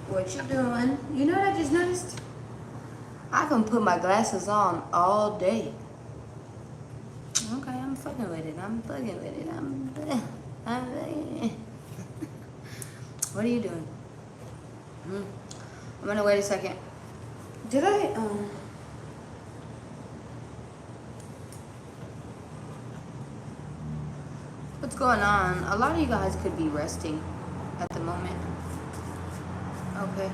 What you doing? You know what I just noticed? I can put my glasses on all day. Okay, I'm fucking with it. What are you doing? I'm gonna wait a second. Did I, What's going on? A lot of you guys could be resting at the moment. Okay.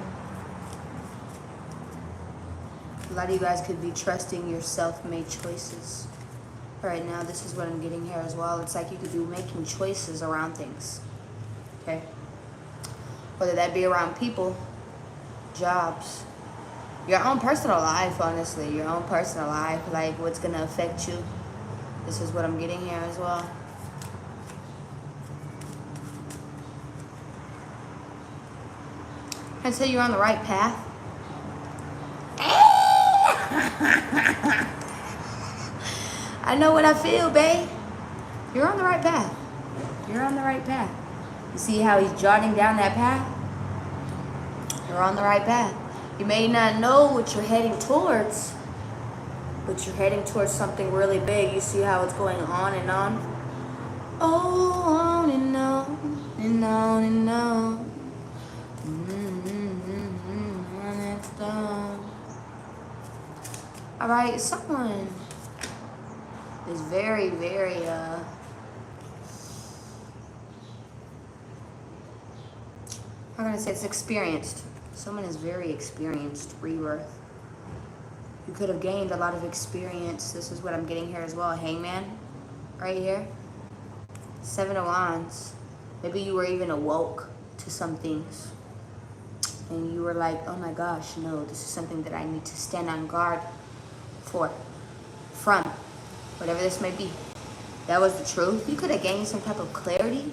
A lot of you guys could be trusting your self-made choices. Right now, this is what I'm getting here as well. It's like you could be making choices around things. Okay? Whether that be around people, jobs, your own personal life, honestly. Your own personal life. Like, what's going to affect you. This is what I'm getting here as well. I'd say you're on the right path. I know what I feel, babe. You're on the right path. You're on the right path. You see how he's jotting down that path? You're on the right path. You may not know what you're heading towards, but you're heading towards something really big. You see how it's going on and on? Oh, on and on and on and on. All right, someone is very, very, I'm gonna say it's experienced. Someone is very experienced, rebirth. You could have gained a lot of experience. This is what I'm getting here as well. Hangman, right here. 7 of Wands. Maybe you were even awoke to some things. And you were like, oh my gosh, no, this is something that I need to stand on guard for, from, whatever this may be. That was the truth. You could have gained some type of clarity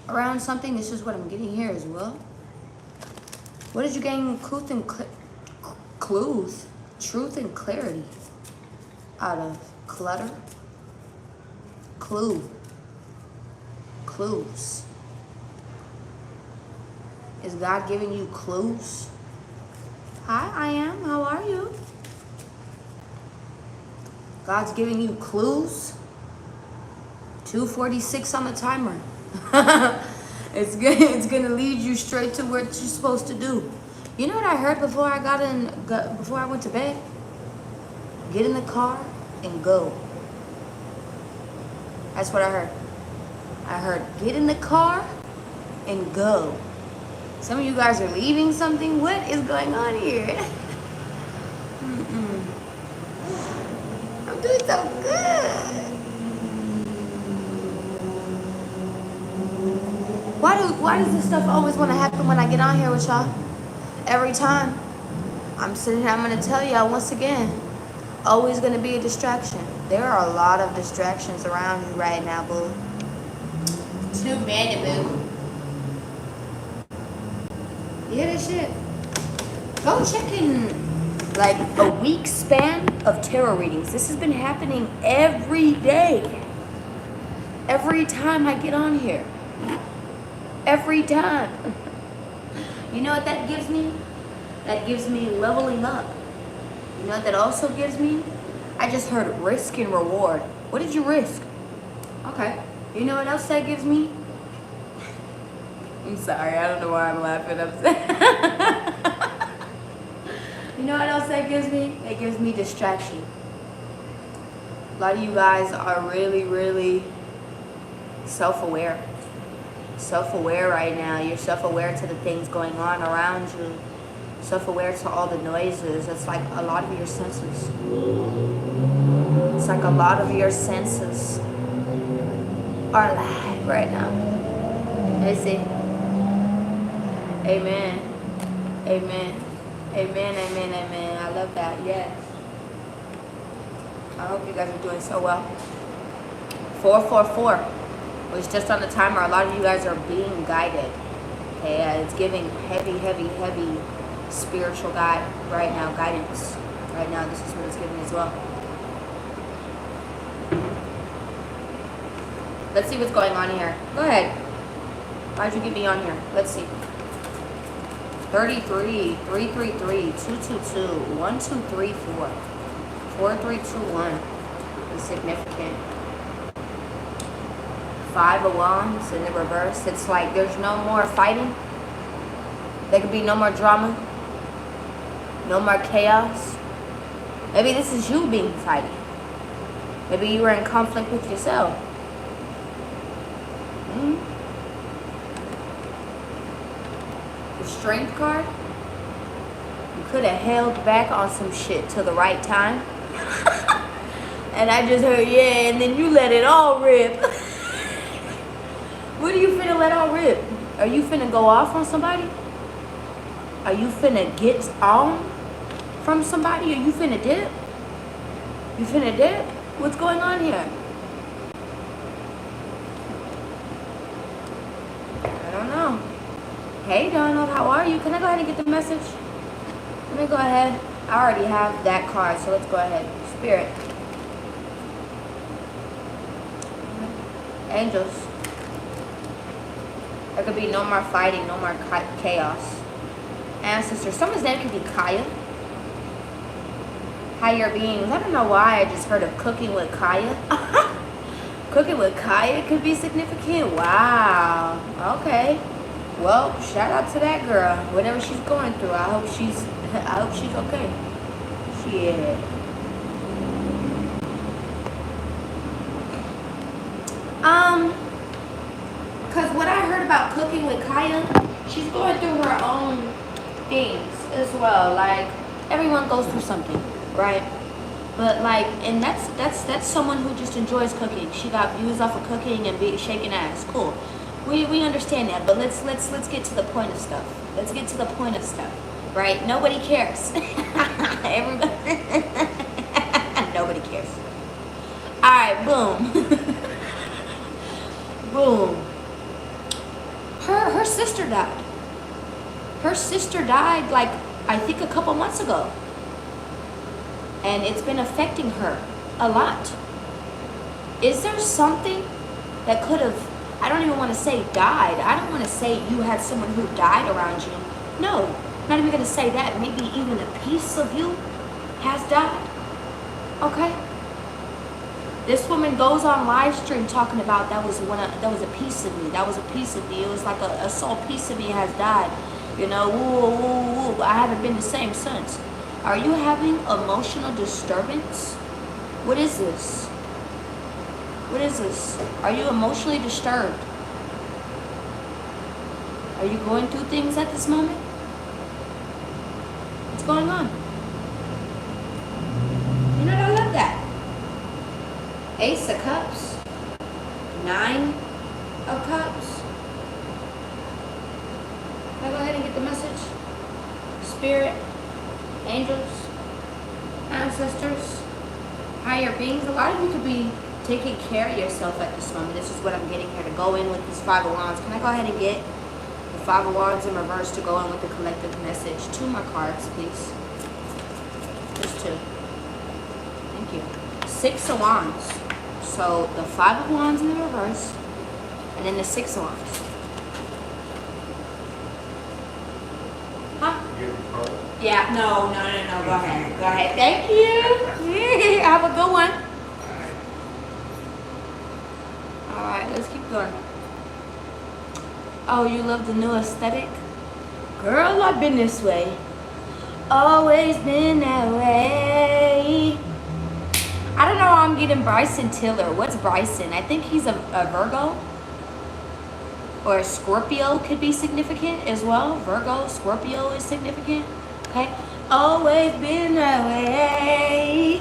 around something. This is what I'm getting here as well. What did you gain? Truth and clarity out of? Clutter? Clues. Is God giving you clues? Hi, I am. How are you? God's giving you clues. 2:46 on the timer. It's gonna lead you straight to what you're supposed to do. You know what I heard before I before I went to bed? Get in the car and go. That's what I heard. I heard get in the car and go. Some of you guys are leaving something. What is going on here? I'm doing so good. Why does this stuff always want to happen when I get on here with y'all? Every time. I'm sitting here, I'm going to tell y'all once again. Always going to be a distraction. There are a lot of distractions around you right now, boo. Too many, boo. You hear this shit? Go check in like a week span of tarot readings. This has been happening every day. Every time I get on here. Every time. You know what that gives me? That gives me leveling up. You know what that also gives me? I just heard risk and reward. What did you risk? Okay. You know what else that gives me? I'm sorry, I don't know why I'm laughing. You know what else that gives me? It gives me distraction. A lot of you guys are really, really self-aware. Self-aware right now. You're self-aware to the things going on around you. Self-aware to all the noises. It's like a lot of your senses. It's like a lot of your senses are alive right now. Let's see. Amen. Amen. Amen, amen, amen. I love that. Yes. I hope you guys are doing so well. 444 was just on the timer. A lot of you guys are being guided. Okay, it's giving heavy, heavy, heavy spiritual guide right now, guidance. Right now, this is what it's giving as well. Let's see what's going on here. Go ahead. Why'd you get me on here? Let's see. 33, 333, 222, 1234, 4321 is significant. 5 of Wands in the reverse. It's like there's no more fighting. There could be no more drama. No more chaos. Maybe this is you being fighting. Maybe you were in conflict with yourself. The Strength card. You could have held back on some shit till the right time. And I just heard, yeah, and then you let it all rip. What are you finna let all rip? Are you finna go off on somebody? Are you finna get on from somebody? Are you finna dip? You finna dip? What's going on here? I don't know. Hey Donald, how are you? Can I go ahead and get the message? Let me go ahead. I already have that card, so let's go ahead. Spirit. Angels. There could be no more fighting, no more chaos. Ancestors. Someone's name could be Kaya. Higher beings. I don't know why I just heard of cooking with Kaya. Cooking with Kaya could be significant. Wow. Okay. Well, shout out to that girl. Whatever she's going through, I hope she's okay. Shit. Because what I heard about cooking with Kaya, she's going through her own things as well. Like, everyone goes through something, right? But like, and that's someone who just enjoys cooking. She got views off of cooking and shaking ass. Cool. We understand that, but let's get to the point of stuff. Let's get to the point of stuff, right? Nobody cares. Everybody, nobody cares. All right, boom. Boom. Her sister died. Her sister died like, I think a couple months ago. And it's been affecting her a lot. Is there something that could have, I don't even want to say died. I don't want to say you had someone who died around you. No, not even going to say that. Maybe even a piece of you has died. Okay? This woman goes on live stream talking about that was a piece of me. That was a piece of me. It was like a soul piece of me has died. You know, woo. I haven't been the same since. Are you having emotional disturbance? What is this? What is this? Are you emotionally disturbed? Are you going through things at this moment? What's going on? You know, I love that. Ace of Cups. 9 of Cups. Can I go ahead and get the message? Spirit, angels, ancestors, higher beings. A lot of you could be taking care of yourself at this moment. This is what I'm getting here to go in with this 5 of Wands. Can I go ahead and get the 5 of Wands in reverse to go in with the collective message? 2 more cards, please. Just 2. Thank you. 6 of Wands. So the 5 of Wands in the reverse, and then the 6 of Wands. Huh? Yeah, no. Go ahead. Thank you. Have a good one. All right, let's keep going. Oh, you love the new aesthetic? Girl, I've been this way. Always been that way. I don't know how I'm getting Bryson Tiller. What's Bryson? I think he's a Virgo. Or a Scorpio could be significant as well. Virgo, Scorpio is significant. Okay. Always been that way.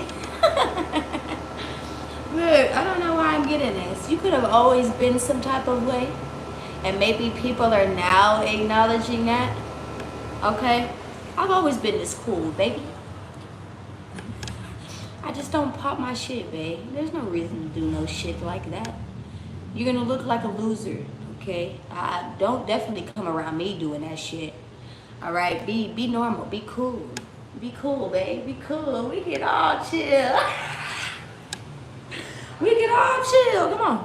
Look, I don't know why I'm getting this. You could have always been some type of way. And maybe people are now acknowledging that. Okay. I've always been this cool, baby. I just don't pop my shit, babe. There's no reason to do no shit like that. You're gonna look like a loser, okay? Don't definitely come around me doing that shit. All right, be normal, be cool. Be cool, babe, be cool. We can all chill. We can all chill, come on.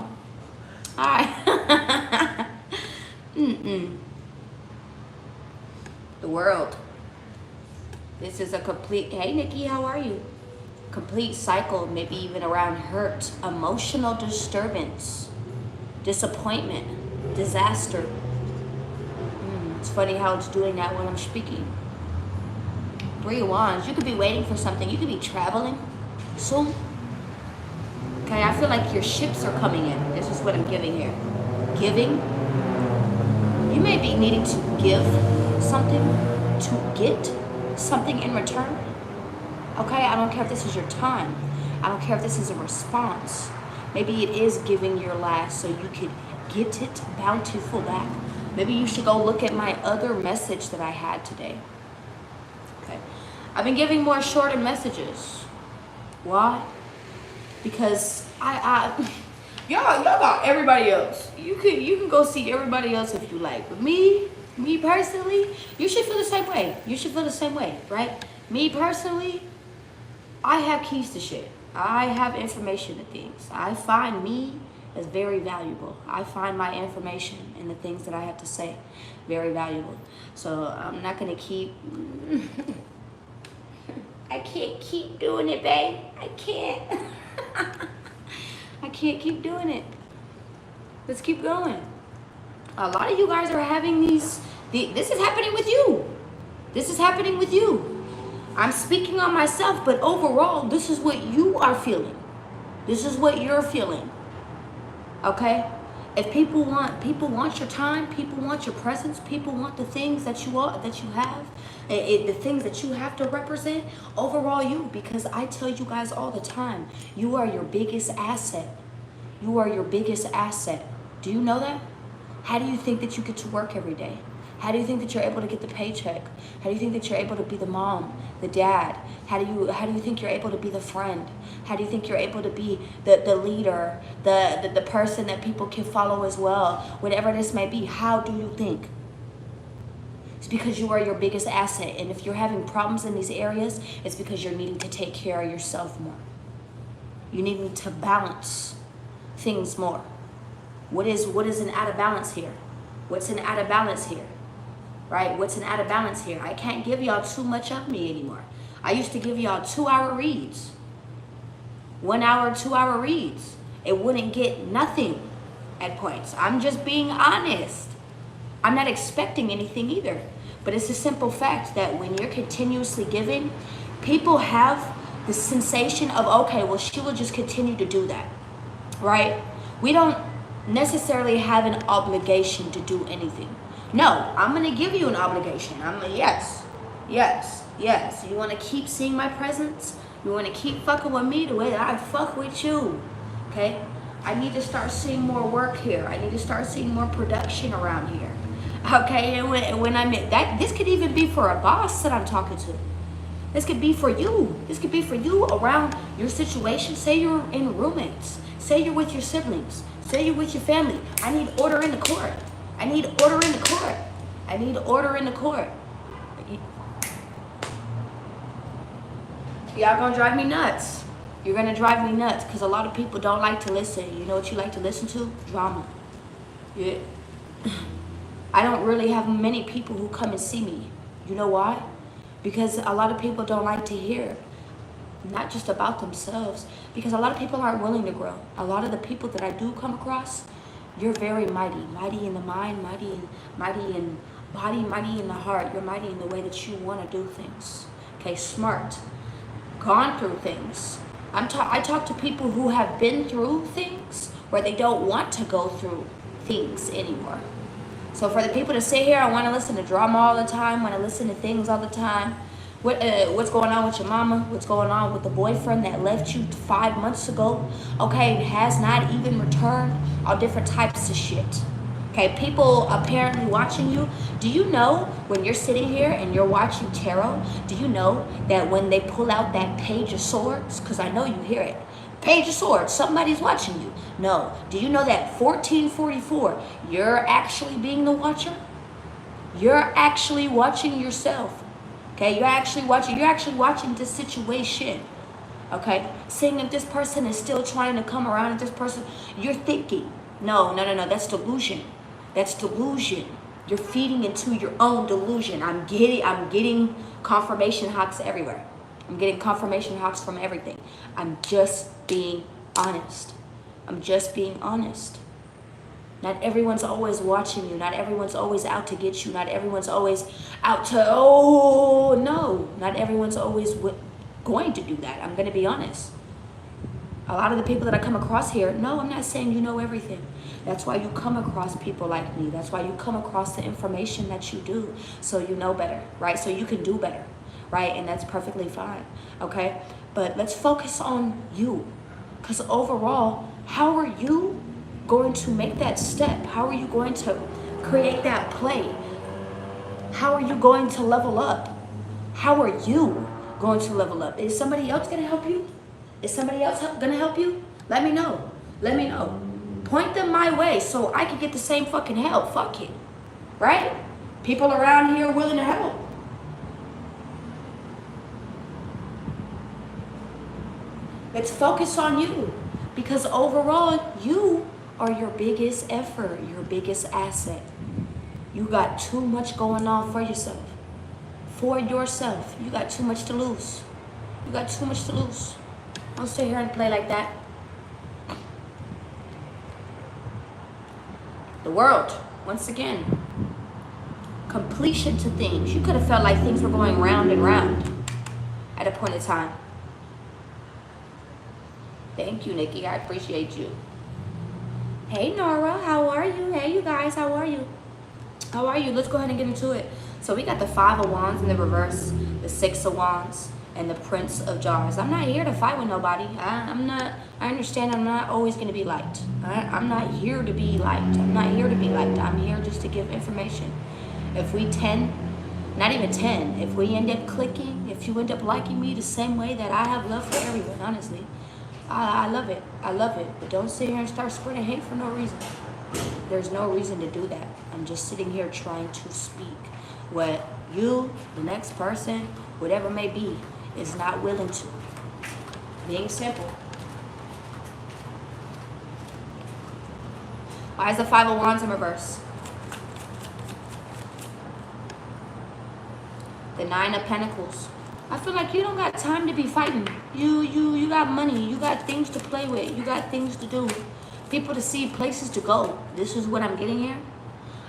All right. The world. This is a complete, hey Nikki, how are you? Complete cycle, maybe even around hurt, emotional disturbance, disappointment, disaster. It's funny how it's doing that when I'm speaking. 3 of Wands, you could be waiting for something. You could be traveling soon. Okay, I feel like your ships are coming in. This is what I'm giving here. Giving. You may be needing to give something to get something in return. Okay, I don't care if this is your time. I don't care if this is a response. Maybe it is giving your last so you could get it bountiful back. Maybe you should go look at my other message that I had today. Okay, I've been giving more shorter messages. Why? Because y'all got everybody else. You can go see everybody else if you like. But me personally, you should feel the same way. You should feel the same way, right? Me personally, I have keys to shit. I have information to things. I find me as very valuable. I find my information and the things that I have to say very valuable. So I'm not gonna keep I can't keep doing it, babe. I can't. I can't keep doing it. Let's keep going. A lot of you guys are having this is happening with you. This is happening with you. I'm speaking on myself, but overall, this is what you are feeling. This is what you're feeling. Okay? If people want your time, people want your presence, people want the things that you have, the things that you have to represent, overall you, because I tell you guys all the time, you are your biggest asset. You are your biggest asset. Do you know that? How do you think that you get to work every day? How do you think that you're able to get the paycheck? How do you think that you're able to be the mom, the dad? How do you think you're able to be the friend? How do you think you're able to be the leader, the person that people can follow as well? Whatever this may be, how do you think? It's because you are your biggest asset. And if you're having problems in these areas, it's because you're needing to take care of yourself more. You need to balance things more. What is an out of balance here? What's an out of balance here? Right? What's an out of balance here? I can't give y'all too much of me anymore. I used to give y'all 2-hour reads. 1 hour, 2 hour reads. It wouldn't get nothing at points. I'm just being honest. I'm not expecting anything either. But it's a simple fact that when you're continuously giving, people have the sensation of, okay, well, she will just continue to do that. Right? We don't necessarily have an obligation to do anything. No, I'm going to give you an obligation. Yes. You want to keep seeing my presence? You want to keep fucking with me the way that I fuck with you? Okay? I need to start seeing more work here. I need to start seeing more production around here. Okay? And when I'm in that, this could even be for a boss that I'm talking to. This could be for you. This could be for you around your situation. Say you're in roommates. Say you're with your siblings. Say you're with your family. I need order in the court. I need order in the court. I need order in the court. Y'all gonna drive me nuts. You're gonna drive me nuts because a lot of people don't like to listen. You know what you like to listen to? Drama. Yeah. I don't really have many people who come and see me. You know why? Because a lot of people don't like to hear, not just about themselves, because a lot of people aren't willing to grow. A lot of the people that I do come across, you're very mighty. Mighty in the mind, mighty in body, mighty in the heart. You're mighty in the way that you want to do things. Okay, smart. Gone through things. I talk to people who have been through things where they don't want to go through things anymore. So for the people to sit here, I want to listen to drama all the time, want to listen to things all the time. What's going on with your mama? What's going on with the boyfriend that left you 5 months ago? Okay, has not even returned. All different types of shit. Okay, people apparently watching you. Do you know when you're sitting here and you're watching tarot, do you know that when they pull out that Page of Swords, because I know you hear it, Page of Swords, somebody's watching you. No, do you know that 1444, you're actually being the watcher? You're actually watching yourself. Okay, you're actually watching this situation. Okay, seeing if this person is still trying to come around, if this person, you're thinking, no, that's delusion. That's delusion. You're feeding into your own delusion. I'm getting confirmation hawks everywhere. I'm getting confirmation hawks from everything. I'm just being honest. I'm just being honest. Not everyone's always watching you. Not everyone's always out to get you. Not everyone's always out to, oh, no. Not everyone's always going to do that. I'm going to be honest. A lot of the people that I come across here, no, I'm not saying you know everything. That's why you come across people like me. That's why you come across the information that you do, so you know better, right? So you can do better, right? And that's perfectly fine, okay? But let's focus on you, because overall, how are you going to make that step? How are you going to create that play? How are you going to level up? How are you going to level up? Is somebody else going to help you? Is somebody else going to help you? Let me know. Let me know. Point them my way so I can get the same fucking help. Fuck it. Right? People around here are willing to help. Let's focus on you, because overall, you are your biggest effort, your biggest asset. You got too much going on for yourself. For yourself. You got too much to lose. You got too much to lose. Don't sit here and play like that. The world, once again, completion to things. You could have felt like things were going round and round at a point in time. Thank you, Nikki. I appreciate you. Hey, Nora. How are you? Hey, you guys. How are you? How are you? Let's go ahead and get into it. So we got the 5 of Wands in the reverse, the 6 of Wands, and the Prince of Jars. I'm not here to fight with nobody. I understand I'm not always going to be liked. I'm not here to be liked. I'm not here to be liked. I'm here just to give information. If we 10, not even 10, if we end up clicking, if you end up liking me the same way that I have love for everyone, honestly, I love it. I love it. But don't sit here and start spreading hate for no reason. There's no reason to do that. I'm just sitting here trying to speak what you, the next person, whatever may be, is not willing to. Being simple. Why is the 5 of Wands in reverse? The 9 of Pentacles. I feel like you don't got time to be fighting. You got money. You got things to play with. You got things to do. People to see, places to go. This is what I'm getting here.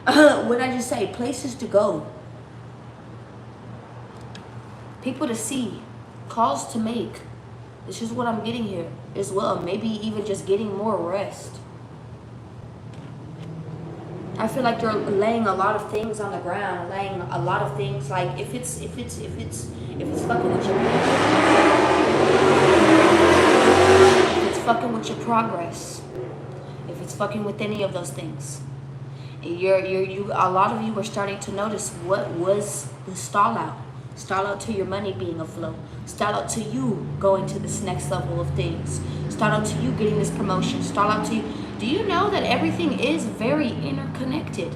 What did I just say? Places to go. People to see. Calls to make. This is what I'm getting here as well. Maybe even just getting more rest. I feel like you're laying a lot of things on the ground, laying a lot of things, like if it's fucking with your if it's fucking with your progress, if it's fucking with any of those things, a lot of you are starting to notice what was the stall out to your money being afloat, stall out to you going to this next level of things, stall out to you getting this promotion, stall out to you. Do you know that everything is very interconnected?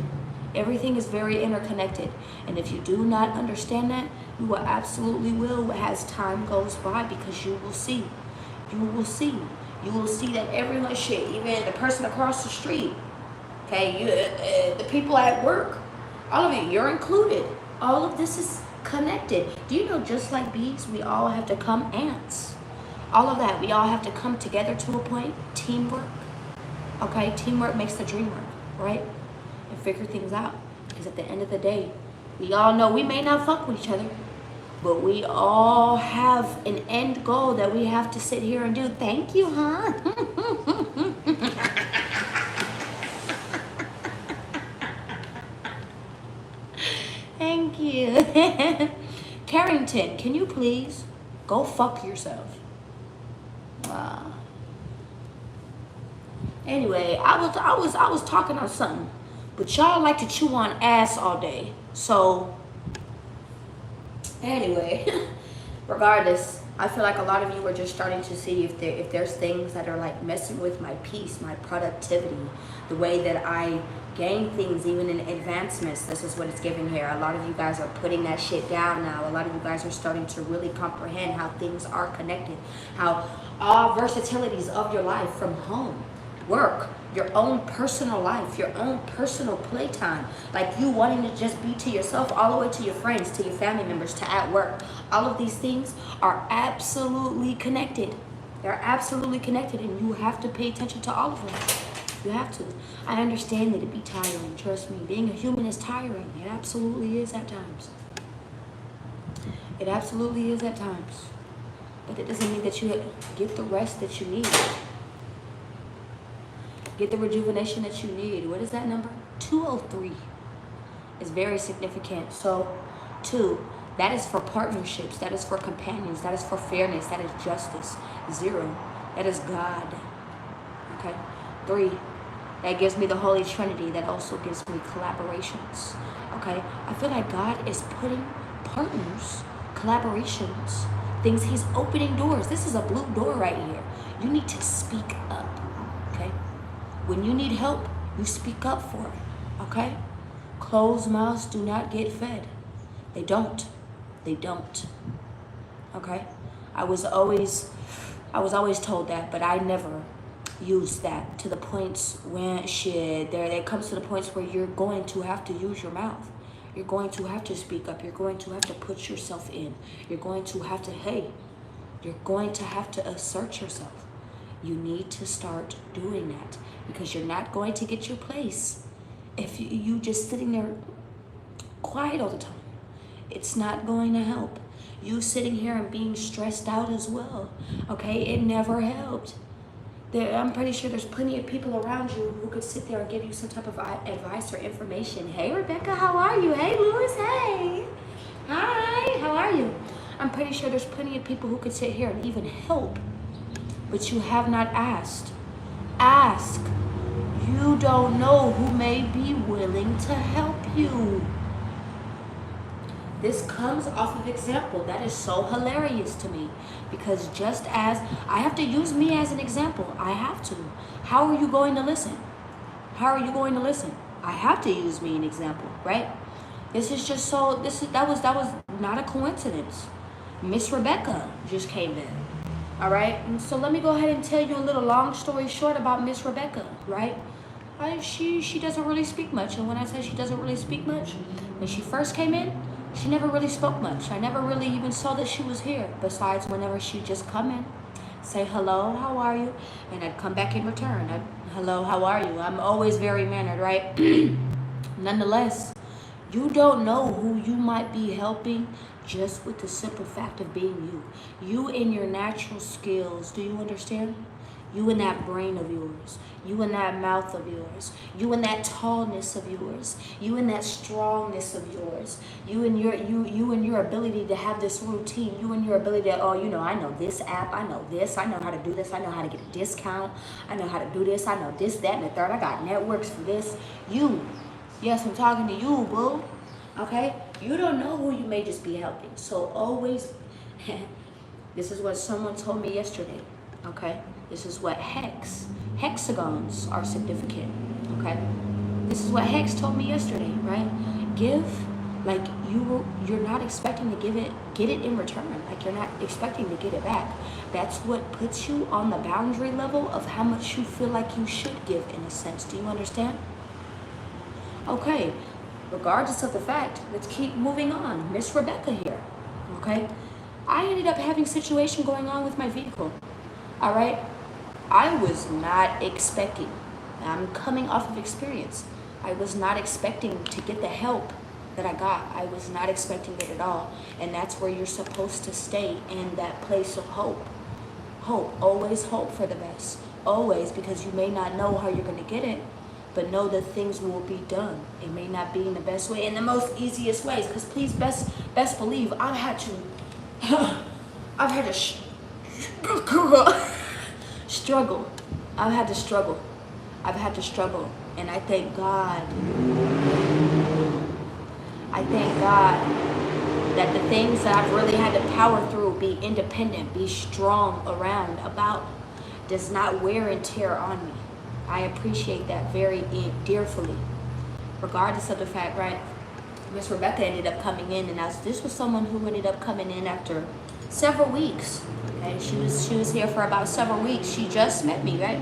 Everything is very interconnected. And if you do not understand that, you will absolutely will as time goes by, because you will see. You will see. You will see that everyone, shit, even the person across the street, okay, the people at work, all of you, you're included. All of this is connected. Do you know, just like bees, we all have to come, ants, all of that, we all have to come together to a point. Teamwork. Okay, teamwork makes the dream work, right? And figure things out. Because at the end of the day, we all know we may not fuck with each other, but we all have an end goal that we have to sit here and do. Thank you, huh? Thank you. Carrington, can you please go fuck yourself? Wow. Anyway, I was talking on something, but y'all like to chew on ass all day. So anyway, regardless, I feel like a lot of you are just starting to see if there's things that are like messing with my peace, my productivity, the way that I gain things, even in advancements. This is what it's giving here. A lot of you guys are putting that shit down now. A lot of you guys are starting to really comprehend how things are connected, how all versatilities of your life, from home, work, your own personal life, your own personal playtime, like you wanting to just be to yourself all the way to your friends, to your family members, to at work. All of these things are absolutely connected. They're absolutely connected, and you have to pay attention to all of them. You have to. I understand that it be tiring. Trust me, being a human is tiring. It absolutely is at times. It absolutely is at times. But it doesn't mean that you get the rest that you need. Get the rejuvenation that you need. What is that number? 203 is very significant. So, 2, that is for partnerships. That is for companions. That is for fairness. That is justice. 0, that is God. Okay? 3, that gives me the Holy Trinity. That also gives me collaborations. Okay? I feel like God is putting partners, collaborations, things. He's opening doors. This is a blue door right here. You need to speak up. Okay? When you need help, you speak up for it, okay? Closed mouths do not get fed. They don't. They don't, okay? I was always told that, but I never used that to the points when there comes to the points where you're going to have to use your mouth. You're going to have to speak up. You're going to have to put yourself in. You're going to have to, you're going to have to assert yourself. You need to start doing that, because you're not going to get your place if you just sitting there quiet all the time. It's not going to help. You sitting here and being stressed out as well, okay? It never helped. I'm pretty sure there's plenty of people around you who could sit there and give you some type of advice or information. Hey, Rebecca, how are you? Hey, Louis, hey. Hi, how are you? I'm pretty sure there's plenty of people who could sit here and even help, but you have not asked. Ask. You don't know who may be willing to help you. This comes off of example. That is so hilarious to me, because just as I have to use me as an example, I have to. How are you going to listen? How are you going to listen? I have to use me an example, right? This is just so, that was not a coincidence. Miss Rebecca just came in. All right, and so let me go ahead and tell you a little long story short about Miss Rebecca, right? She doesn't really speak much, and when I say she doesn't really speak much, when she first came in, she never really spoke much. I never really even saw that she was here, besides whenever she'd just come in, say hello, how are you, and I'd come back in return. Hello, how are you? I'm always very mannered, right? Nonetheless, you don't know who you might be helping just with the simple fact of being you. You in your natural skills, do you understand? You in that brain of yours. You in that mouth of yours. You in that tallness of yours. You in that strongness of yours. You in your ability to have this routine. You in your ability to, I know this app. I know this. I know how to do this. I know how to get a discount. I know how to do this. I know this, that, and the third. I got networks for this. You. Yes, I'm talking to you, boo. Okay? You don't know who you may just be helping. So always, this is what someone told me yesterday, okay? This is what hexagons are significant, okay? This is what Hex told me yesterday, right? Give, like you're not expecting to get it in return. Like you're not expecting to get it back. That's what puts you on the boundary level of how much you feel like you should give, in a sense. Do you understand? Okay. Regardless of the fact, let's keep moving on. Miss Rebecca here, okay? I ended up having a situation going on with my vehicle, all right? I was not expecting, I'm coming off of experience, I was not expecting to get the help that I got. I was not expecting it at all. And that's where you're supposed to stay, in that place of hope. Hope, always hope for the best. Always, because you may not know how you're going to get it, but know that things will be done. It may not be in the best way, in the most easiest ways. Because please, best believe, I've had to struggle. I've had to struggle. And I thank God. That the things that I've really had to power through, be independent, be strong around, about, does not wear and tear on me. I appreciate that very dearly, regardless of the fact, right? Miss Rebecca ended up coming in, and this was someone who ended up coming in after several weeks. Okay, she was here for about several weeks. She just met me, right?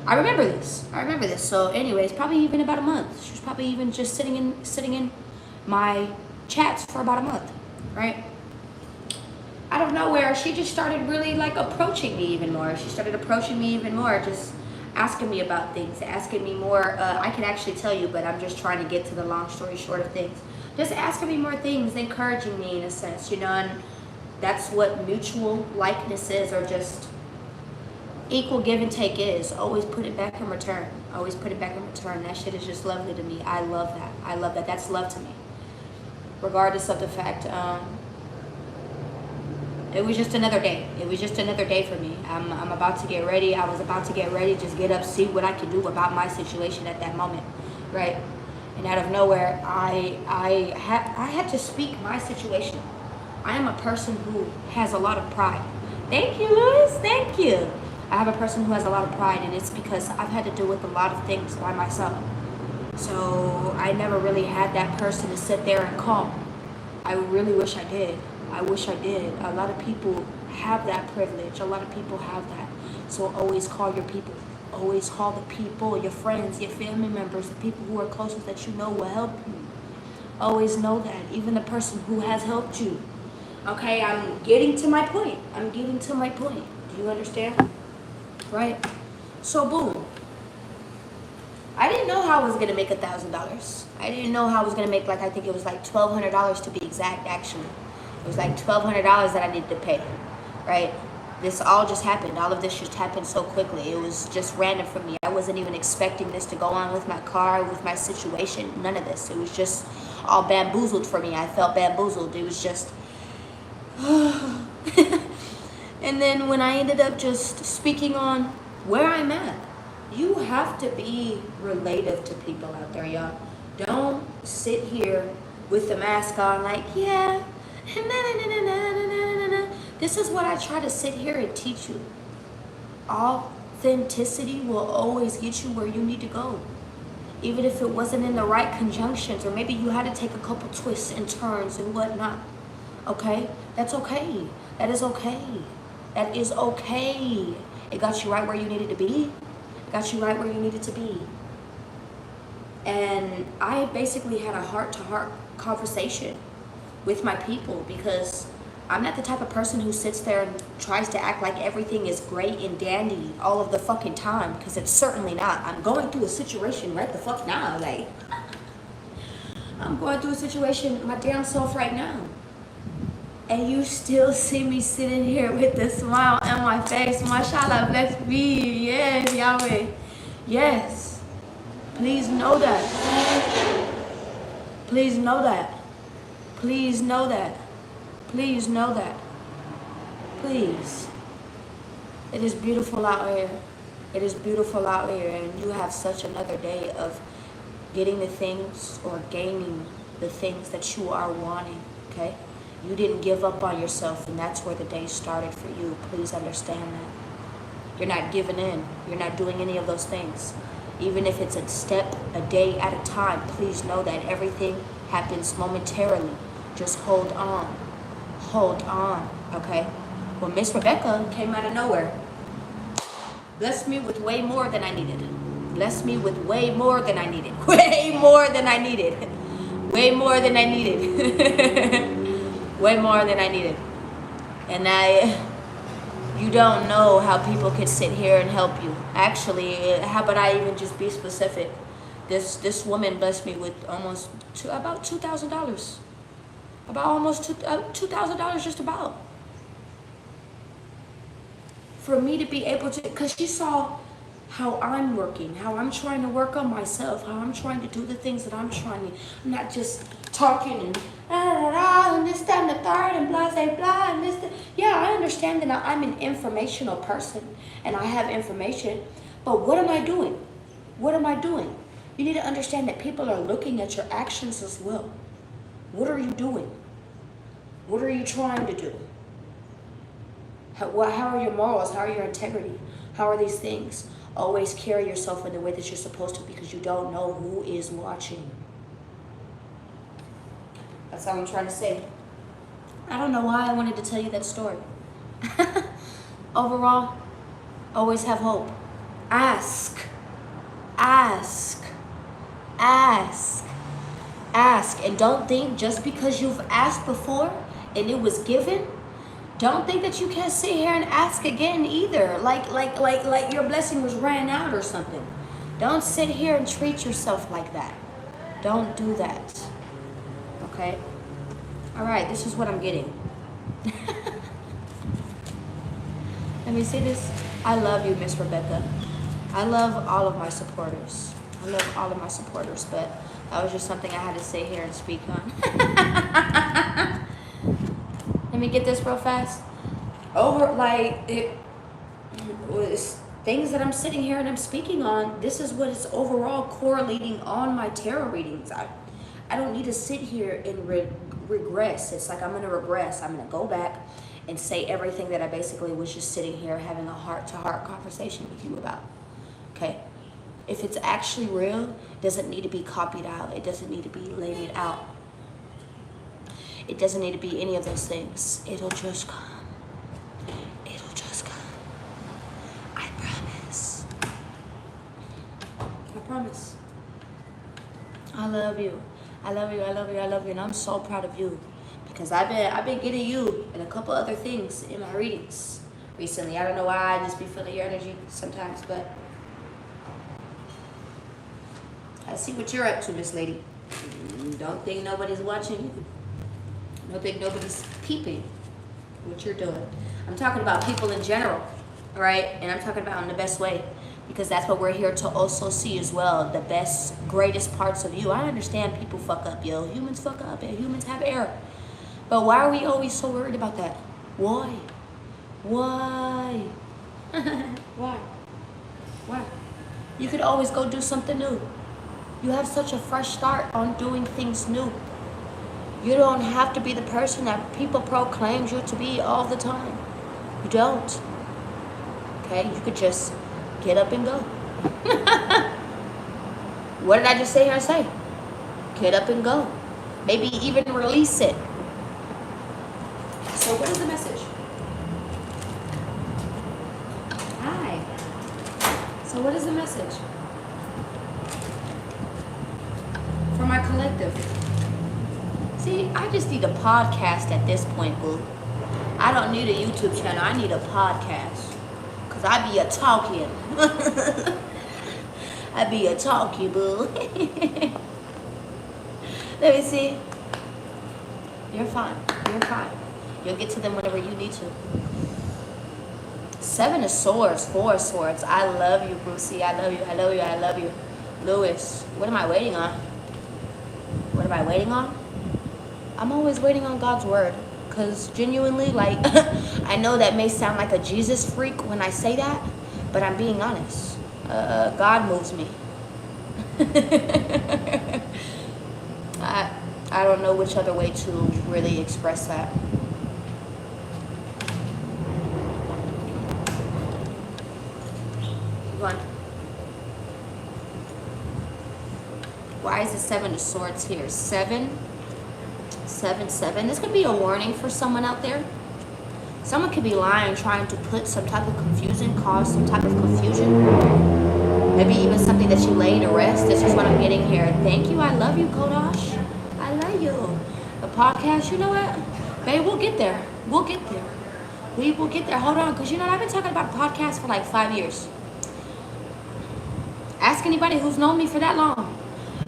I remember this. So anyways, probably even about a month. She was probably even just sitting in my chats for about a month, right? Out of nowhere, she just started really like approaching me even more. Just asking me about things, asking me more. I can actually tell you, but I'm just trying to get to the long story short of things. Just asking me more things, encouraging me in a sense, and that's what mutual likeness is, or just equal give and take is. Always put it back in return. That shit is just lovely to me. I love that. That's love to me. Regardless of the fact, it was just another day. For me. I'm about to get ready. I was about to get ready, just get up, see what I could do about my situation at that moment, right? And out of nowhere, I had to speak my situation. I am a person who has a lot of pride. Thank you, Louis. Thank you. I have a person who has a lot of pride, and it's because I've had to deal with a lot of things by myself. So I never really had that person to sit there and call. I really wish I did. A lot of people have that privilege. A lot of people have that. So always call your people. Always call the people, your friends, your family members, the people who are closest that you know will help you. Always know that. Even the person who has helped you. Okay, I'm getting to my point. Do you understand? Right? So boom. I didn't know how I was gonna make $1,000. I didn't know how I was gonna make, like, I think it was like $1,200 to be exact, actually. It was like $1,200 that I needed to pay, right? This all just happened. All of this just happened so quickly. It was just random for me. I wasn't even expecting this to go on with my car, with my situation, none of this. It was just all bamboozled for me. I felt bamboozled. It was just... And then when I ended up just speaking on where I'm at, you have to be relative to people out there, y'all. Don't sit here with the mask on like, yeah, this is what I try to sit here and teach you. Authenticity will always get you where you need to go. Even if it wasn't in the right conjunctions, or maybe you had to take a couple twists and turns and whatnot. Okay? That's okay. That is okay. It got you right where you needed to be. And I basically had a heart-to-heart conversation with my people, because I'm not the type of person who sits there and tries to act like everything is great and dandy all of the fucking time, because it's certainly not. I'm going through a situation right the fuck now. Like, I'm going through a situation my damn self right now. And you still see me sitting here with a smile on my face. Mashallah, bless me. Yes, Yahweh. Yes. Please know that. Please know that. Please know that. Please know that. Please. It is beautiful out here. It is beautiful out here. And you have such another day of getting the things, or gaining the things that you are wanting. Okay? You didn't give up on yourself, and that's where the day started for you. Please understand that. You're not giving in. You're not doing any of those things. Even if it's a step, a day at a time, please know that everything happens momentarily. Just hold on. Hold on, okay? Well, Miss Rebecca came out of nowhere. Blessed me with way more than I needed. Blessed me with way more than I needed. Way more than I needed. Way more than I needed. Way more than I needed. And you don't know how people can sit here and help you. Actually, how about I even just be specific? This woman blessed me with about $2,000. About almost $2,000 just about. For me to be able to, because she saw how I'm working, how I'm trying to work on myself, how I'm trying to do the things that I'm trying to, I'm not just talking and and this, that, and the third, and blah, blah, blah, and this, that. Yeah, I understand that I'm an informational person, and I have information, but what am I doing? What am I doing? You need to understand that people are looking at your actions as well. What are you doing? What are you trying to do? How are your morals? How are your integrity? How are these things? Always carry yourself in the way that you're supposed to, because you don't know who is watching. That's all I'm trying to say. I don't know why I wanted to tell you that story. Overall, always have hope. Ask, ask, ask, ask. And don't think just because you've asked before and it was given, don't think that you can't sit here and ask again either. Like your blessing was ran out or something. Don't sit here and treat yourself like that. Don't do that. Okay? All right, this is what I'm getting. Let me say this. I love you, Miss Rebecca. I love all of my supporters. I love all of my supporters, but that was just something I had to sit here and speak on. Let me get this real fast. It was things that I'm sitting here and I'm speaking on. This is what is overall correlating on my tarot readings. I don't need to sit here and regress. It's like I'm going to regress. I'm going to go back and say everything that I basically was just sitting here having a heart-to-heart conversation with you about. Okay? If it's actually real, it doesn't need to be copied out. It doesn't need to be laid out. It doesn't need to be any of those things. It'll just come. It'll just come. I promise. I promise. I love you. I love you. I love you. I love you. And I'm so proud of you. Because I've been getting you and a couple other things in my readings recently. I don't know why, I just be feeling your energy sometimes, but I see what you're up to, Miss Lady. Don't think nobody's watching you. Don't think nobody's peeping what you're doing. I'm talking about people in general, right? And I'm talking about in the best way, because that's what we're here to also see as well. The best, greatest parts of you. I understand people fuck up, yo. Humans fuck up and humans have error. But why are we always so worried about that? Why? Why? Why? Why? You could always go do something new. You have such a fresh start on doing things new. You don't have to be the person that people proclaim you to be all the time. You don't. Okay? You could just get up and go. What did I just say here and say? Get up and go. Maybe even release it. So what is the message? Hi. So what is the message? For my collective. See, I just need a podcast at this point, boo. I don't need a YouTube channel. I need a podcast. Because I be a talking. I be a talkie, boo. Let me see. You're fine. You're fine. You'll get to them whenever you need to. 7 of Swords, 4 of Swords. I love you, Brucey. I love you. I love you. I love you. Lewis, what am I waiting on? What am I waiting on? I'm always waiting on God's word. Because genuinely, like, I know that may sound like a Jesus freak when I say that, but I'm being honest. God moves me. I don't know which other way to really express that. One. Why is the 7 of Swords here? 7, 7, 7. This could be a warning for someone out there. Someone could be lying, trying to put some type of confusion, cause some type of confusion. Maybe even something that you lay to rest. This is what I'm getting here. Thank you. I love you, Kodosh. I love you. The podcast, you know what? Babe, we'll get there. We'll get there. We will get there. Hold on, because you know, I've been talking about podcasts for like 5 years. Ask anybody who's known me for that long.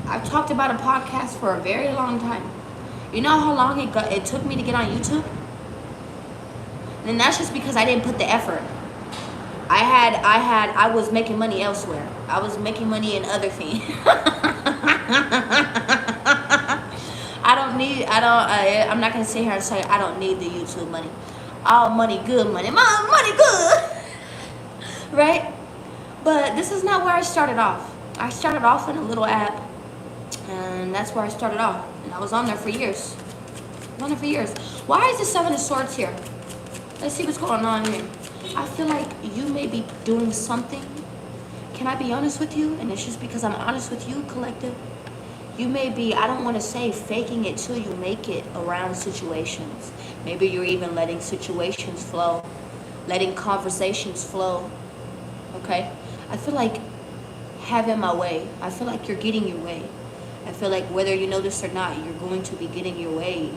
I've talked about a podcast for a very long time. You know how long it took me to get on YouTube? And that's just because I didn't put the effort. I was making money elsewhere. I was making money in other things. I'm not going to sit here and say I don't need the YouTube money. All money, good money. Money good. Right? But this is not where I started off. I started off in a little app. And that's where I started off. And I was on there for years. Why is the 7 of Swords here? Let's see what's going on here. I feel like you may be doing something. Can I be honest with you? And it's just because I'm honest with you, collective. You may be, I don't want to say faking it till you make it around situations. Maybe you're even letting situations flow. Letting conversations flow. Okay? I feel like having my way. I feel like you're getting your way. I feel like whether you know this or not, you're going to be getting your way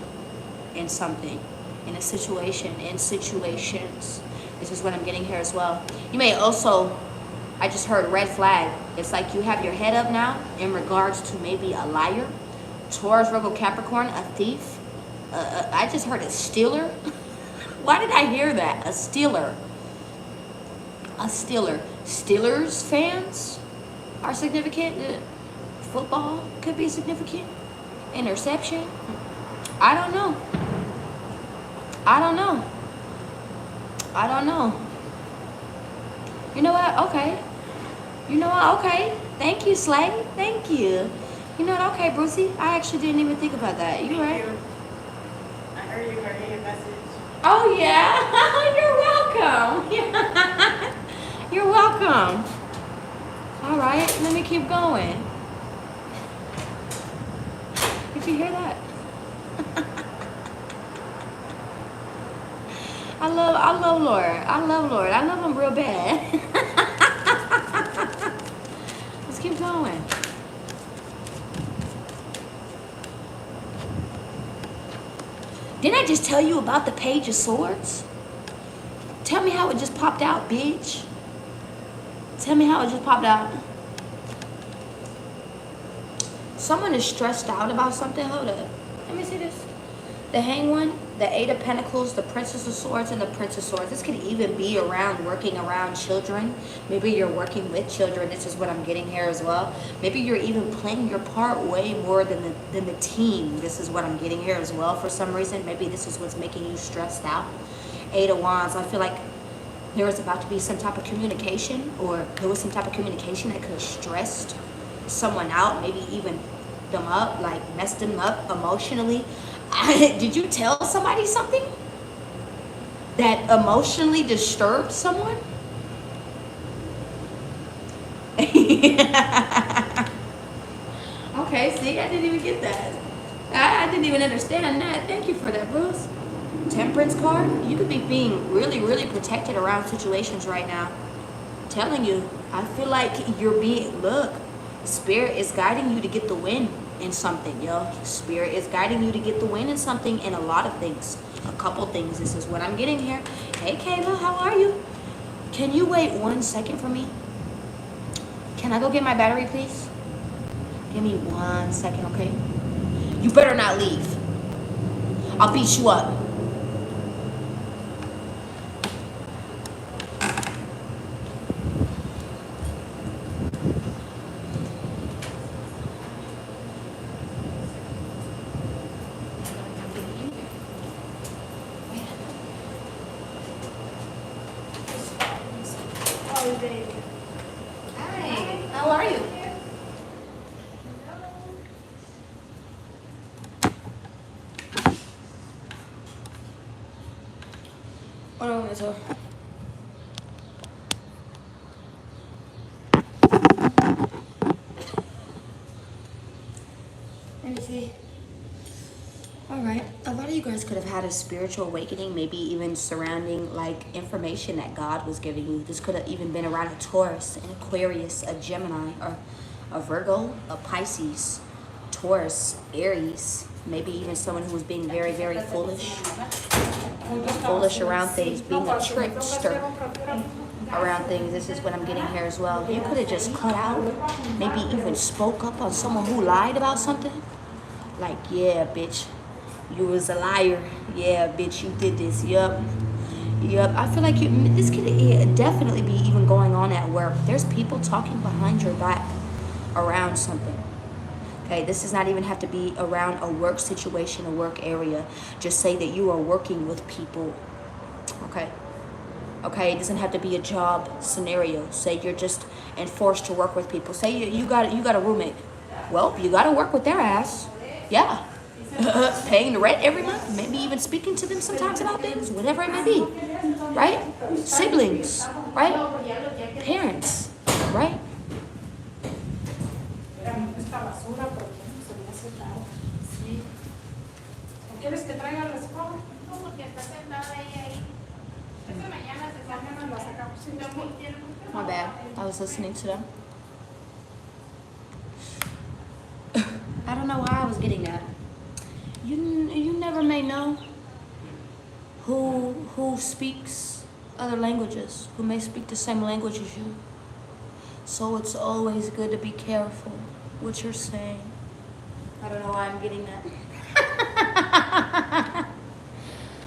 in something, in a situation, in situations. This is what I'm getting here as well. You may also, I just heard red flag. It's like you have your head up now in regards to maybe a liar, Taurus, Virgo, Capricorn, a thief. I just heard a stealer. Why did I hear that? A stealer. A stealer. Steelers fans are significant. Football could be significant. Interception. I don't know. I don't know. I don't know. You know what? Okay. You know what? Okay. Thank you, Slay. Thank you. You know what? Okay, Brucey. I actually didn't even think about that. You right. You. I heard you heard your message. Oh, yeah. You're welcome. You're welcome. All right. Let me keep going. Did you hear that? I love Lord. I love Lord. I love him real bad. Let's keep going. Didn't I just tell you about the Page of Swords? Tell me how it just popped out, bitch. Tell me how it just popped out. Someone is stressed out about something. Hold up. Let me see this. The Hanged One, the Eight of Pentacles, the Princess of Swords, and the Prince of Swords. This could even be around working around children. Maybe you're working with children. This is what I'm getting here as well. Maybe you're even playing your part way more than the team. This is what I'm getting here as well for some reason. Maybe this is what's making you stressed out. Eight of Wands. I feel like there was about to be some type of communication, or there was some type of communication that could have stressed someone out, maybe even them up, like messed them up emotionally. Did you tell somebody something that emotionally disturbed someone? Okay, see, I didn't even get that. I didn't even understand that. Thank you for that, Bruce. Temperance card. You could be being really, really protected around situations right now. I'm telling you, I feel like you're being, look, Spirit is guiding you to get the win in something, yo. Spirit is guiding you to get the win in something, in a lot of things. A couple things. This is what I'm getting here. Hey, Kayla, how are you? Can you wait 1 second for me? Can I go get my battery, please? Give me 1 second, okay? You better not leave. I'll beat you up. Hi, how are you? Hold on, Miss Ho. Let me see. All right, a lot of you guys could have had a spiritual awakening, maybe even surrounding like information that God was giving you. This could have even been around a Taurus, an Aquarius, a Gemini, or a Virgo, a Pisces, Taurus, Aries, maybe even someone who was being very, very foolish around things, being a trickster around things. This is what I'm getting here as well. You could have just cut out, maybe even spoke up on someone who lied about something. Like, yeah, bitch, you was a liar. Yeah, bitch, you did this. Yup. I feel like this could definitely be even going on at work. There's people talking behind your back around something. Okay, this does not even have to be around a work situation, a work area. Just say that you are working with people. Okay, it doesn't have to be a job scenario. Say you're just enforced to work with people. Say you got a roommate. Well, you got to work with their ass. Yeah. Paying the rent every month, maybe even speaking to them sometimes about things, whatever it may be, right? Siblings, right? Parents, right? Eso mañana se saca, lo sacamos. My bad. I was listening to them. I don't know why I was getting that. You never may know who speaks other languages, who may speak the same language as you. So it's always good to be careful what you're saying. I don't know why I'm getting that.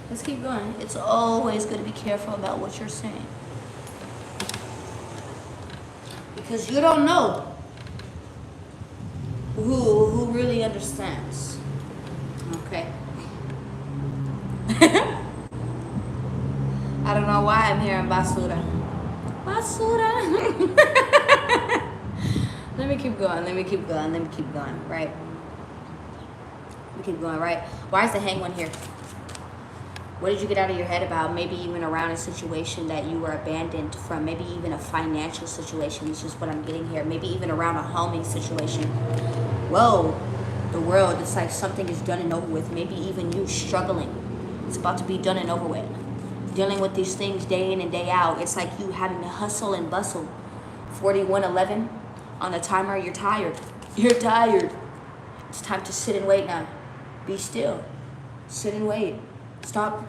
Let's keep going. It's always good to be careful about what you're saying. Because you don't know who really understands. Okay. I don't know why I'm hearing basura. Basura. Let me keep going. Right. Let me keep going, right? Why is the hanged one here? What did you get out of your head about? Maybe even around a situation that you were abandoned from. Maybe even a financial situation. This is what I'm getting here. Maybe even around a homing situation. Whoa. The world, it's like something is done and over with. Maybe even you struggling. It's about to be done and over with. Dealing with these things day in and day out. It's like you having to hustle and bustle. 4111 on the timer. You're tired. You're tired. It's time to sit and wait now. Be still. Sit and wait. Stop.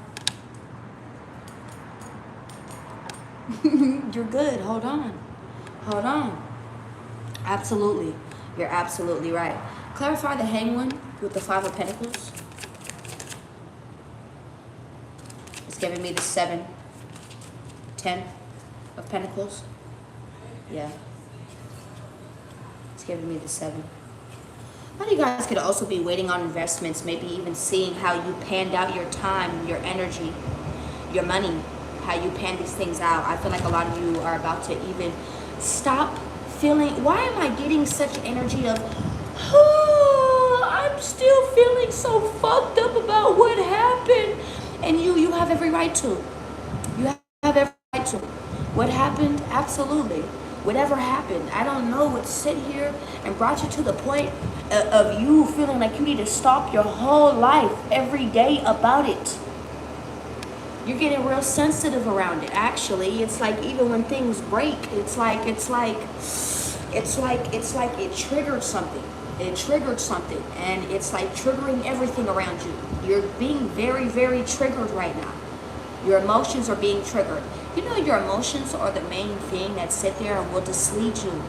You're good. Hold on. Hold on. Absolutely. You're absolutely right. Clarify the hanged one with the 5 of Pentacles. It's giving me the 7, 10 of Pentacles. Yeah. It's giving me the 7. A lot of you guys could also be waiting on investments, maybe even seeing how you panned out your time, your energy, your money, how you pan these things out. I feel like a lot of you are about to even stop feeling, why am I getting such energy of, oh, I'm still feeling so fucked up about what happened. And you have every right to. You have every right to. What happened? Absolutely. Whatever happened, I don't know what sit here and brought you to the point of you feeling like you need to stop your whole life every day about it. You're getting real sensitive around it. Actually, it's like even when things break, it's like it triggered something. It triggered something, and it's like triggering everything around you. You're being very, very triggered right now. Your emotions are being triggered. You know, your emotions are the main thing that sit there and will mislead you,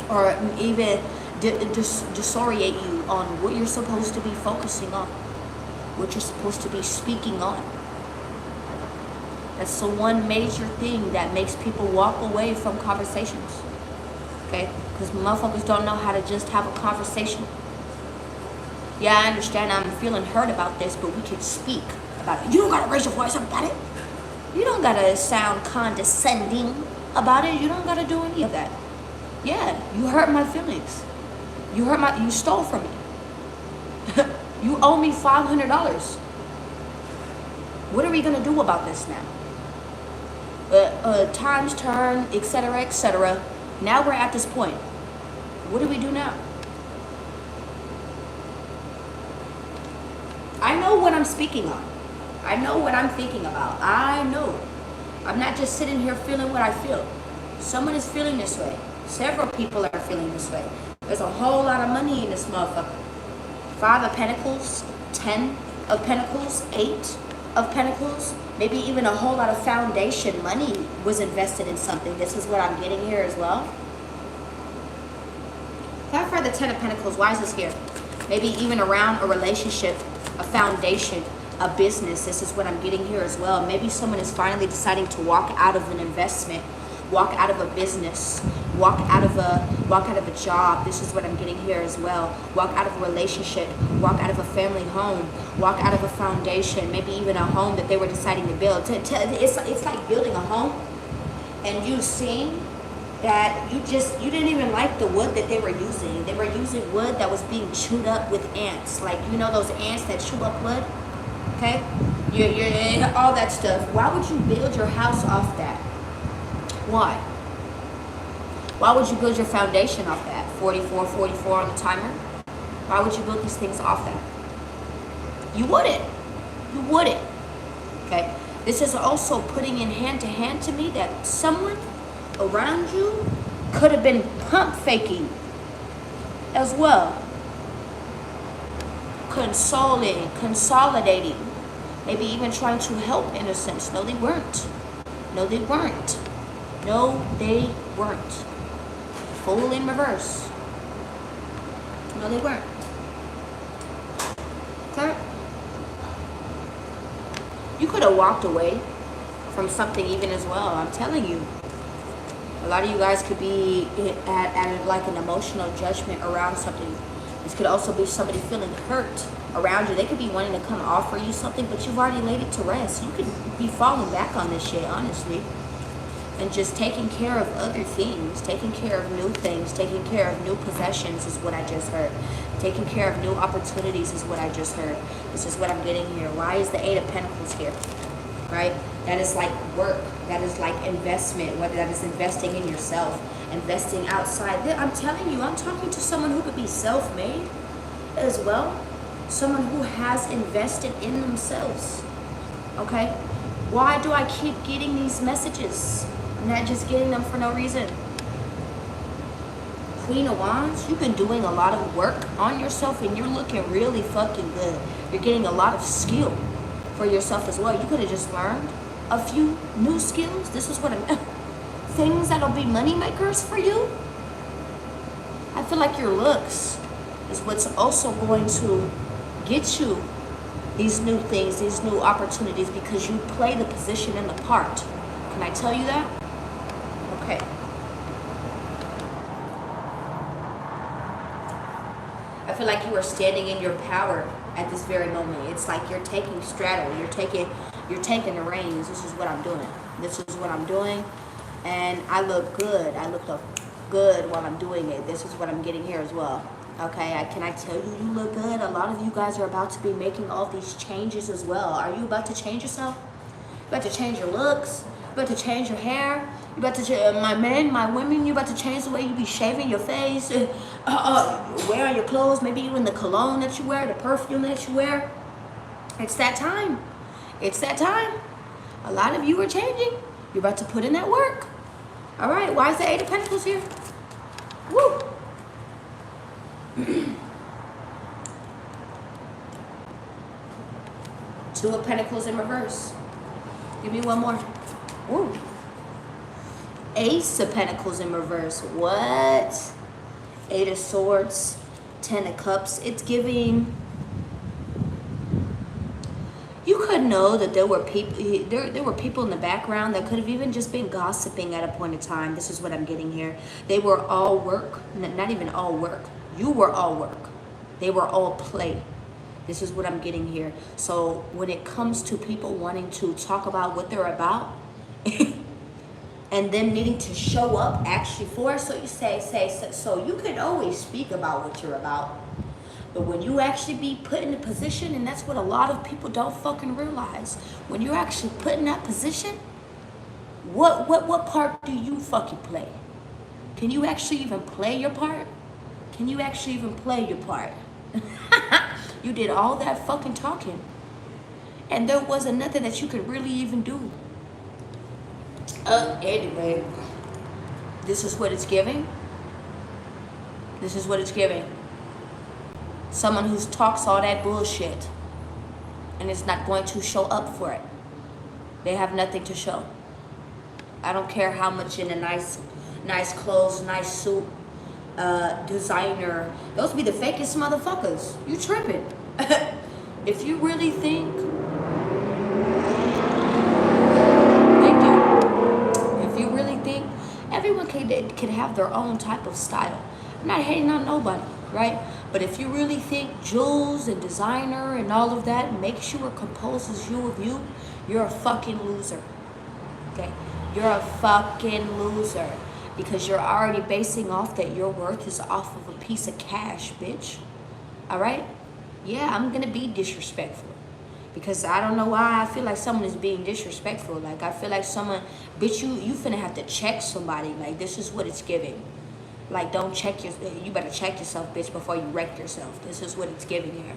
or even disorient you on what you're supposed to be focusing on, what you're supposed to be speaking on. That's the one major thing that makes people walk away from conversations. Okay? Because motherfuckers don't know how to just have a conversation. Yeah, I understand I'm feeling hurt about this, but we can speak about it. You don't gotta raise your voice about it. You don't gotta sound condescending about it. You don't gotta do any of that. Yeah, you hurt my feelings. You stole from me. You owe me $500. What are we gonna do about this now? Times turn, etc., etc. Now we're at this point. What do we do now? I know what I'm speaking on. I know what I'm thinking about. I know. I'm not just sitting here feeling what I feel. Someone is feeling this way. Several people are feeling this way. There's a whole lot of money in this motherfucker. 5 of Pentacles, 10 of Pentacles, 8 of Pentacles. Maybe even a whole lot of foundation money was invested in something. This is what I'm getting here as well. Clarify the 10 of Pentacles. Why is this here? Maybe even around a relationship, a foundation, a business. This is what I'm getting here as well. Maybe someone is finally deciding to walk out of an investment, walk out of a business, walk out of a job. This is what I'm getting here as well. Walk out of a relationship, walk out of a family home, walk out of a foundation, maybe even a home that they were deciding to build. It's like building a home and you seeing that you didn't even like the wood that they were using. They were using wood that was being chewed up with ants. Like, you know those ants that chew up wood? Okay? You're all that stuff. Why would you build your house off that? Why? Why would you build your foundation off that? 44 on the timer? Why would you build these things off that? You wouldn't. You wouldn't. Okay? This is also putting in hand to hand to me that someone around you could have been pump faking as well. Consolidating, maybe even trying to help in a sense. No, they weren't. No, they weren't. No, they weren't. Fool in reverse. No, they weren't. Okay? You could have walked away from something even as well. I'm telling you. A lot of you guys could be at like an emotional judgment around something. This could also be somebody feeling hurt around you. They could be wanting to come offer you something, but you've already laid it to rest. You could be falling back on this shit, honestly. And just taking care of other things, taking care of new things, taking care of new possessions is what I just heard. Taking care of new opportunities is what I just heard. This is what I'm getting here. Why is the Eight of Pentacles here? Right? That is like work. That is like investment. Whether that is investing in yourself, investing outside. I'm telling you, I'm talking to someone who could be self-made as well. Someone who has invested in themselves. Okay? Why do I keep getting these messages? I'm not just getting them for no reason. Queen of Wands, you've been doing a lot of work on yourself and you're looking really fucking good. You're getting a lot of skill for yourself as well. You could have just learned a few new skills. This is what I'm... Things that'll be money makers for you. I feel like your looks is what's also going to get you these new things, these new opportunities, because you play the position and the part. Can I tell you that? Okay. I feel like you are standing in your power at this very moment. It's like you're taking straddle. You're taking the reins. This is what I'm doing. This is what I'm doing. And I look good. I look good while I'm doing it. This is what I'm getting here as well. Okay, can I tell you, you look good? A lot of you guys are about to be making all these changes as well. Are you about to change yourself? You about to change your looks? You about to change your hair? You about to change, my men, my women, you about to change the way you be shaving your face, wearing your clothes, maybe even the cologne that you wear, the perfume that you wear. It's that time. It's that time. A lot of you are changing. You're about to put in that work. All right, why is the Eight of Pentacles here? Woo! Two of Pentacles in reverse. Give me one more. Woo! Ace of Pentacles in reverse. What? Eight of Swords, Ten of Cups. It's giving... You could know that there were people in the background that could have even just been gossiping at a point in time. This is what I'm getting here. They were all work. Not even all work. You were all work. They were all play. This is what I'm getting here. So when it comes to people wanting to talk about what they're about and then needing to show up actually for it, so you so you can always speak about what you're about. But when you actually be put in a position, and that's what a lot of people don't fucking realize, when you're actually put in that position, what part do you fucking play? Can you actually even play your part? Can you actually even play your part? You did all that fucking talking, and there wasn't nothing that you could really even do. Anyway, this is what it's giving. This is what it's giving. Someone who talks all that bullshit and is not going to show up for it. They have nothing to show. I don't care how much in a nice clothes, nice suit, designer. Those be the fakest motherfuckers. You tripping. If you really think... Thank you. If you really think... Everyone can have their own type of style. I'm not hating on nobody, right? But if you really think jewels and designer and all of that makes you or composes you of you, you're a fucking loser. Okay? You're a fucking loser. Because you're already basing off that your worth is off of a piece of cash, bitch. Alright? Yeah, I'm gonna be disrespectful. Because I don't know why I feel like someone is being disrespectful. Like, I feel like someone, bitch, you finna have to check somebody. Like, this is what it's giving. Like, you better check yourself, bitch, before you wreck yourself. This is what it's giving here.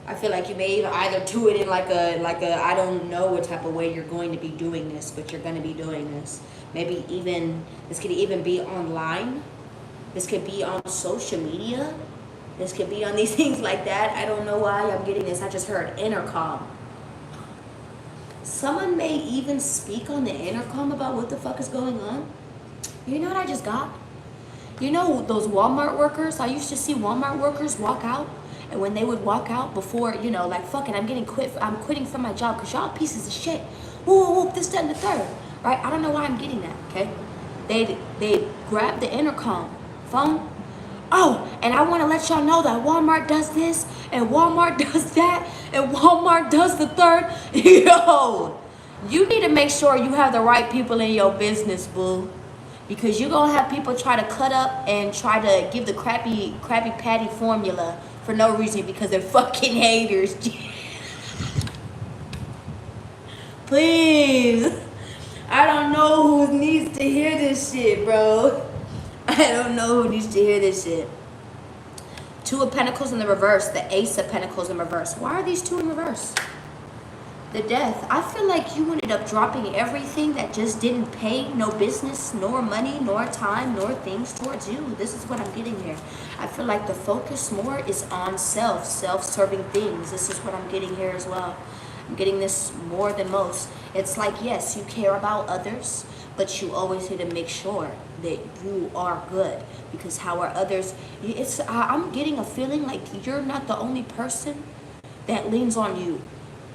I feel like you may either do it in like a I don't know what type of way you're going to be doing this, but you're going to be doing this. Maybe even this could even be online. This could be on social media. This could be on these things like that. I don't know why I'm getting this. I just heard intercom. Someone may even speak on the intercom about what the fuck is going on. You know what I just got? You know those Walmart workers? I used to see Walmart workers walk out. And when they would walk out before, you know, like, fuck it, I'm quitting from my job because y'all pieces of shit. Whoop, this, that, and the third. Right? I don't know why I'm getting that, okay? They grab the intercom phone. Oh, and I want to let y'all know that Walmart does this, and Walmart does that, and Walmart does the third. Yo, you need to make sure you have the right people in your business, boo. Because you're going to have people try to cut up and try to give the crappy patty formula for no reason because they're fucking haters. Please. I don't know who needs to hear this shit, bro. I don't know who needs to hear this shit. Two of Pentacles in the reverse. The Ace of Pentacles in reverse. Why are these two in reverse? The Death. I feel like you ended up dropping everything that just didn't pay no business, nor money, nor time, nor things towards you. This is what I'm getting here. I feel like the focus more is on self-serving things. This is what I'm getting here as well. I'm getting this more than most. It's like, yes, you care about others, but you always need to make sure that you are good. Because how are others? I'm getting a feeling like you're not the only person that leans on you.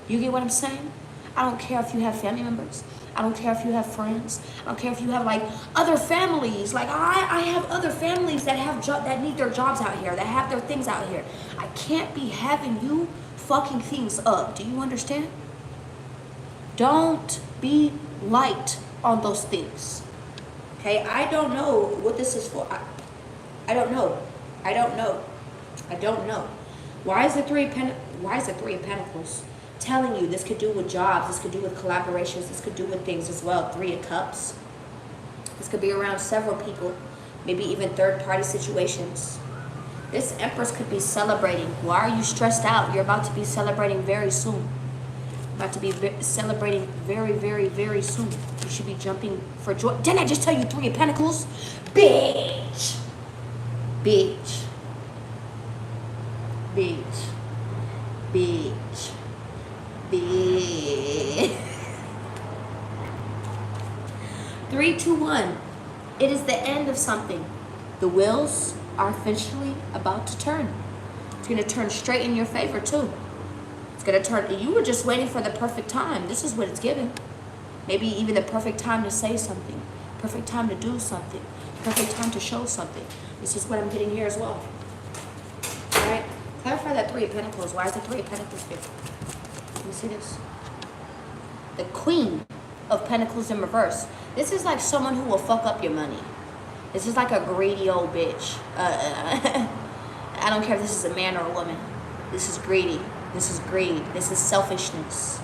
You get what I'm saying? I don't care if you have family members. I don't care if you have friends. I don't care if you have like other families. Like I have other families that have that need their jobs out here, that have their things out here. I can't be having you fucking things up. Do you understand? Don't be light on those things. Okay? I don't know what this is for. I don't know. I don't know. I don't know. Why is the Three of Pentacles telling you this could do with jobs, this could do with collaborations, this could do with things as well? Three of Cups. This could be around several people, maybe even third-party situations. This Empress could be celebrating. Why are you stressed out? You're about to be celebrating very soon. About to be celebrating very, very, very soon. You should be jumping for joy. Didn't I just tell you Three of Pentacles? Bitch. Bitch. Bitch. Bitch. Bitch. 3, 2, 1. It is the end of something. The wheels are officially about to turn. It's going to turn straight in your favor too. It's going to turn. You were just waiting for the perfect time. This is what it's giving. Maybe even the perfect time to say something. Perfect time to do something. Perfect time to show something. This is what I'm getting here as well. All right. Clarify that Three of Pentacles. Why is the Three of Pentacles here? Let me see this. The Queen of Pentacles in reverse. This is like someone who will fuck up your money. This is like a greedy old bitch. I don't care if this is a man or a woman. This is greedy. This is greed. This is selfishness.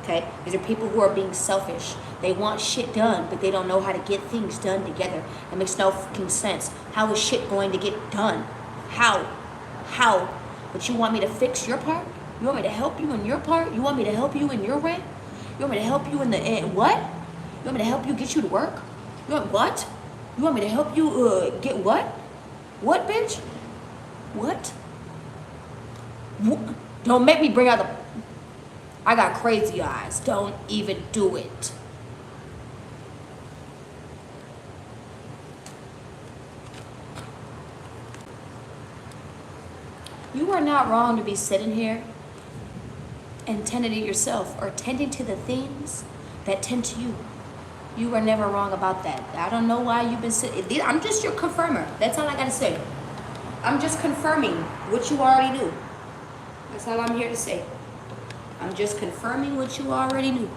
Okay? These are people who are being selfish. They want shit done, but they don't know how to get things done together. It makes no fucking sense. How is shit going to get done? How? But you want me to fix your part? You want me to help you in your part? You want me to help you in your rent? You want me to help you in the what? You want me to help you get you to work? You want what? You want me to help you get what? What, bitch? What? Don't make me bring out the... I got crazy eyes. Don't even do it. You are not wrong to be sitting here and tending to yourself or tending to the things that tend to you. You are never wrong about that. I don't know why you've been sitting. I'm just your confirmer. That's all I got to say. I'm just confirming what you already knew. That's all I'm here to say. I'm just confirming what you already knew.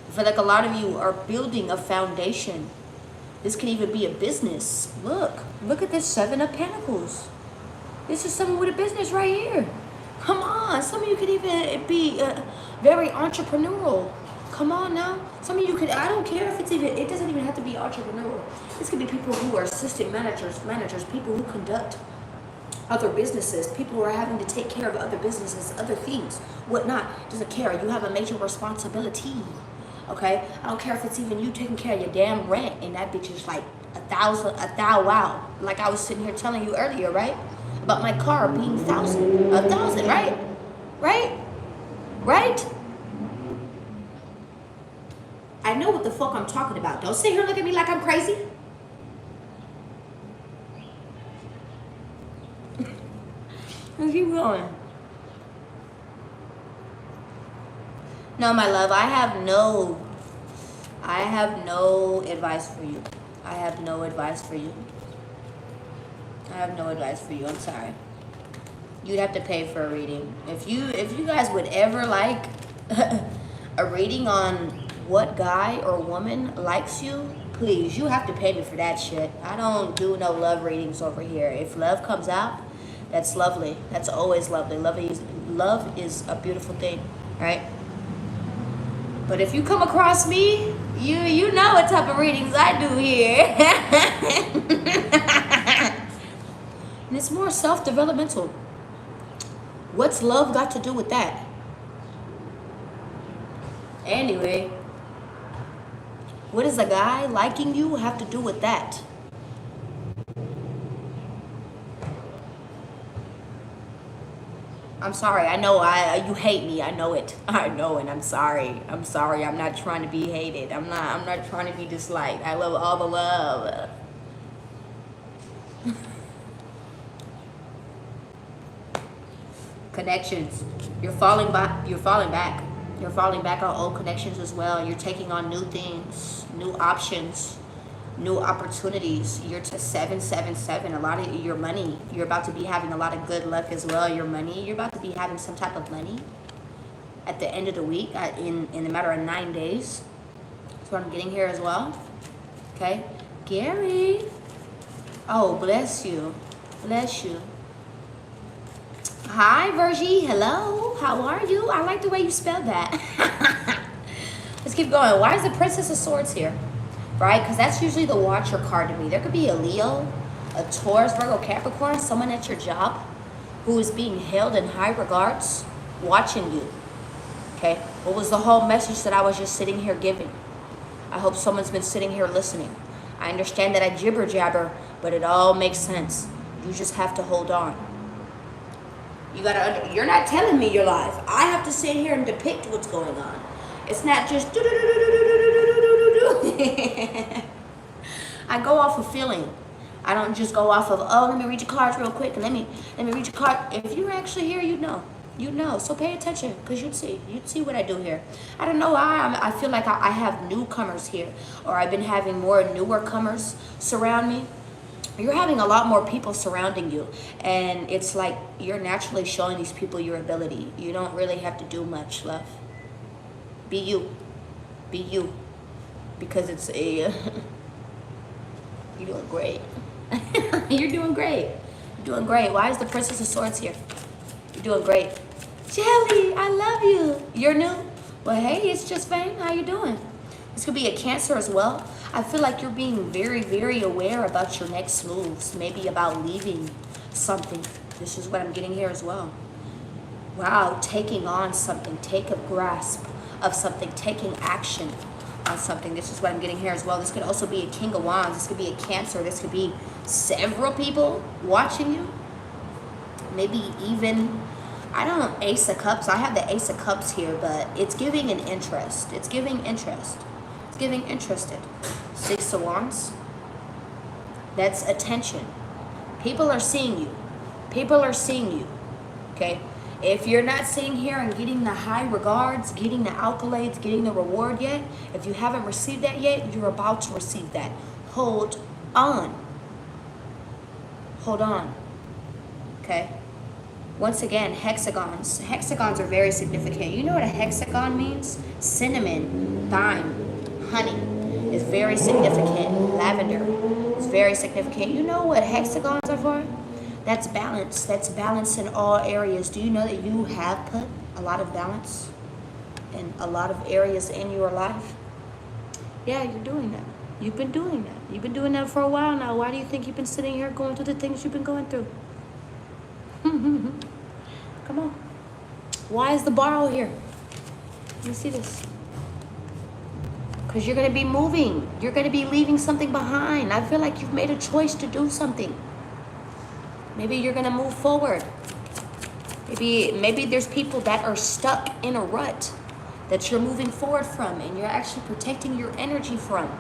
I feel like a lot of you are building a foundation. This can even be a business. Look at this Seven of Pentacles. This is someone with a business right here. Come on, some of you could even be very entrepreneurial. Come on now. Some of you could, I don't care if it's even, it doesn't even have to be entrepreneurial. This could be people who are assistant managers, people who conduct other businesses, people who are having to take care of other businesses, other things, whatnot. Doesn't care. You have a major responsibility. Okay? I don't care if it's even you taking care of your damn rent and that bitch is like wow. Like I was sitting here telling you earlier, right? About my car being a thousand, right? Right? Right? I know what the fuck I'm talking about. Don't sit here and look at me like I'm crazy. Let's keep going. No, my love, I have no advice for you. I have no advice for you. I'm sorry. You'd have to pay for a reading. If you guys would ever like a reading on what guy or woman likes you, please, you have to pay me for that shit. I don't do no love readings over here. If love comes out, that's lovely. That's always lovely. Love is a beautiful thing, right? But if you come across me, you know what type of readings I do here. And it's more self-developmental. What's love got to do with that? Anyway, what does a guy liking you have to do with that? I'm sorry. I know you hate me. I know it. I know it. I'm sorry. I'm not trying to be hated. I'm not trying to be disliked. I love all the love. Connections. You're falling back. You're falling back on old connections as well. You're taking on new things, new options, new opportunities. You're to 777. A lot of your money. You're about to be having a lot of good luck as well. Your money. You're about to be having some type of money at the end of the week, in a matter of 9 days. That's what I'm getting here as well. Okay, Gary. Oh, bless you. Bless you. Hi, Virgie. Hello. How are you? I like the way you spelled that. Let's keep going. Why is the Princess of Swords here? Right? Because that's usually the watcher card to me. There could be a Leo, a Taurus, Virgo, Capricorn, someone at your job who is being held in high regards, watching you. Okay? What was the whole message that I was just sitting here giving? I hope someone's been sitting here listening. I understand that I jibber jabber, but it all makes sense. You just have to hold on. You're not telling me your life. I have to sit here and depict what's going on. It's not just I go off of feeling. I don't just go off of, oh, let me read your cards real quick and let me read your card. If you're actually here, you'd know. So pay attention, because you'd see what I do here. I don't know why I feel like I have newcomers here, or I've been having more newer comers surround me. You're having a lot more people surrounding you, and it's like you're naturally showing these people your ability. You don't really have to do much, love. Be you, because it's a you're doing great. You're doing great. Why is the Princess of Swords here? You're doing great. Jelly, I love you. You're new? Well, hey, it's just fine. How you doing? This could be a Cancer as well. I feel like you're being very, very aware about your next moves, maybe about leaving something. This is what I'm getting here as well. Wow, taking on something, take a grasp of something, taking action on something. This is what I'm getting here as well. This could also be a King of Wands. This could be a Cancer. This could be several people watching you. Maybe even, Ace of Cups. I have the Ace of Cups here, but it's giving an interest. It's giving interested. Six of Wands. That's attention. People are seeing you. Okay? If you're not sitting here and getting the high regards, getting the accolades, getting the reward yet, if you haven't received that yet, you're about to receive that. Hold on. Okay? Once again, hexagons. Hexagons are very significant. You know what a hexagon means? Cinnamon, thyme, honey is very significant. Lavender is very significant. You know what hexagons are for? That's balance. That's balance in all areas. Do you know that you have put a lot of balance in a lot of areas in your life? Yeah, you're doing that. You've been doing that. You've been doing that for a while now. Why do you think you've been sitting here going through the things you've been going through? Come on. Why is the borrow here? Let me see this. Because you're going to be moving. You're going to be leaving something behind. I feel like you've made a choice to do something. Maybe you're going to move forward. Maybe there's people that are stuck in a rut that you're moving forward from and you're actually protecting your energy from.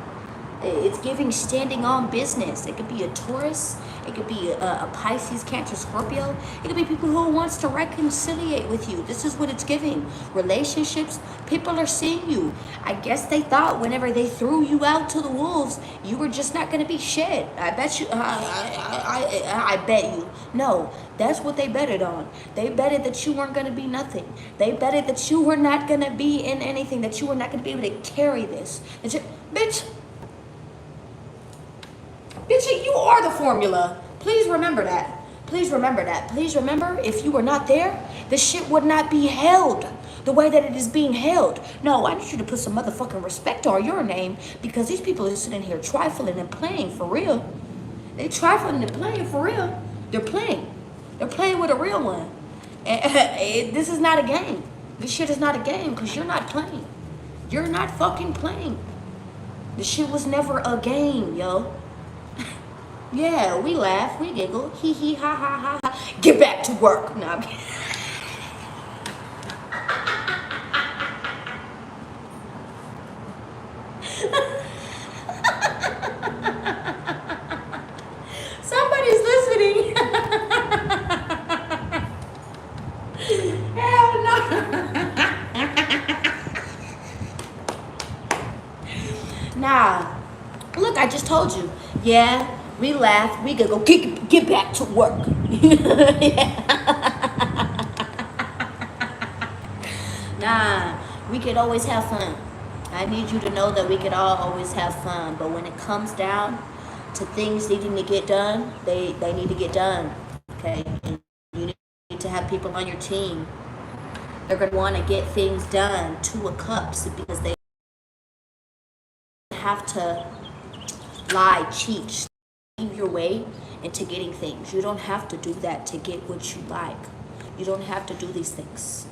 It's giving standing on business. It could be a Taurus. It could be a Pisces, Cancer, Scorpio. It could be people who wants to reconciliate with you. This is what it's giving. Relationships, people are seeing you. I guess they thought whenever they threw you out to the wolves, you were just not going to be shit. I bet you. I bet you. No, that's what they betted on. They betted that you weren't going to be nothing. They betted that you were not going to be in anything, that you were not going to be able to carry this. Bitch, you are the formula. Please remember that. Please remember that. Please remember, if you were not there, this shit would not be held the way that it is being held. No, I need you to put some motherfucking respect on your name, because these people are sitting here trifling and playing for real. They trifling and playing for real. They're playing. They're playing with a real one. And this is not a game. This shit is not a game, because you're not playing. You're not fucking playing. This shit was never a game, yo. Yeah, we laugh, we giggle, hee hee, ha ha ha ha. Get back to work. No, I'm kidding. Somebody's listening. Hell no. Nah, look, I just told you. Yeah. We laugh, we go get back to work. Nah, we could always have fun. I need you to know that we could all always have fun. But when it comes down to things needing to get done, they need to get done. Okay? And you need to have people on your team. They're going to want to get things done to a cups, because they have to lie, cheat, your way into getting things. You don't have to do that to get what you like. You don't have to do these things.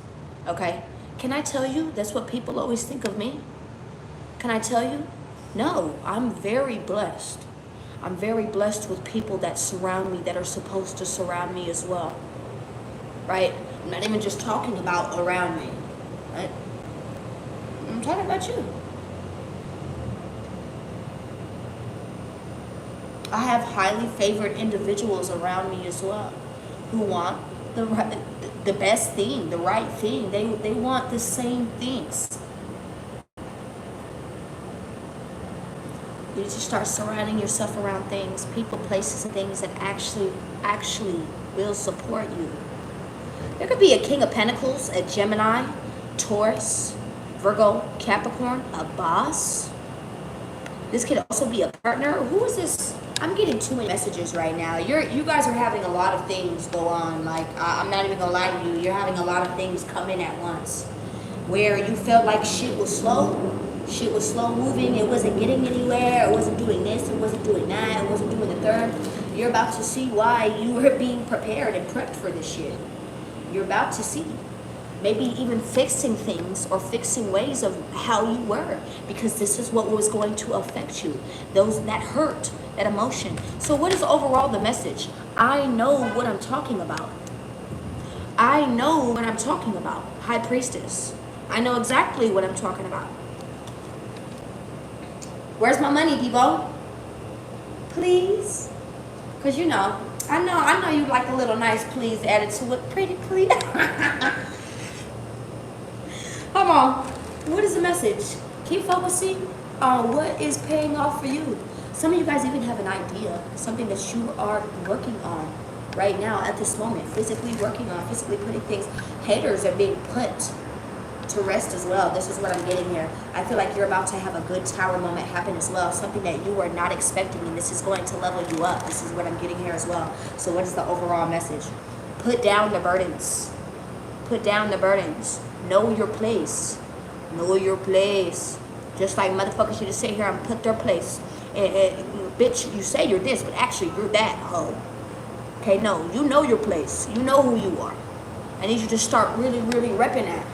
Okay? Can I tell you that's what people always think of me? Can I tell you? No, I'm very blessed. I'm very blessed with people that surround me, that are supposed to surround me as well. Right? I'm not even just talking about around me. Right? I'm talking about you. I have highly favored individuals around me as well, who want the best thing, the right thing. They want the same things. You need to start surrounding yourself around things, people, places, and things that actually will support you. There could be a King of Pentacles, a Gemini, Taurus, Virgo, Capricorn, a boss. This could also be a partner. Who is this? I'm getting too many messages right now. You guys are having a lot of things go on. Like, I'm not even gonna lie to you. You're having a lot of things come in at once. Where you felt like shit was slow. Shit was slow moving. It wasn't getting anywhere. It wasn't doing this. It wasn't doing that. It wasn't doing the third. You're about to see why you were being prepared and prepped for this shit. You're about to see. Maybe even fixing things or fixing ways of how you were, because this is what was going to affect you. That hurt, that emotion. So what is overall the message? I know what I'm talking about. I know what I'm talking about. High Priestess. I know exactly what I'm talking about. Where's my money, Devo? Please? Because I know you like a little nice please added to it. Pretty please. Come on. What is the message? Keep focusing on what is paying off for you. Some of you guys even have an idea, something that you are working on right now at this moment, physically working on, physically putting things. Haters are being put to rest as well. This is what I'm getting here. I feel like you're about to have a good tower moment happen as well, something that you were not expecting, and this is going to level you up. This is what I'm getting here as well. So what is the overall message? Put down the burdens. Put down the burdens. Know your place. Know your place. Just like motherfuckers should just sit here and put their place. And bitch, you say you're this, but actually you're that hoe. Okay, no, you know your place. You know who you are. I need you to start really, really repping that.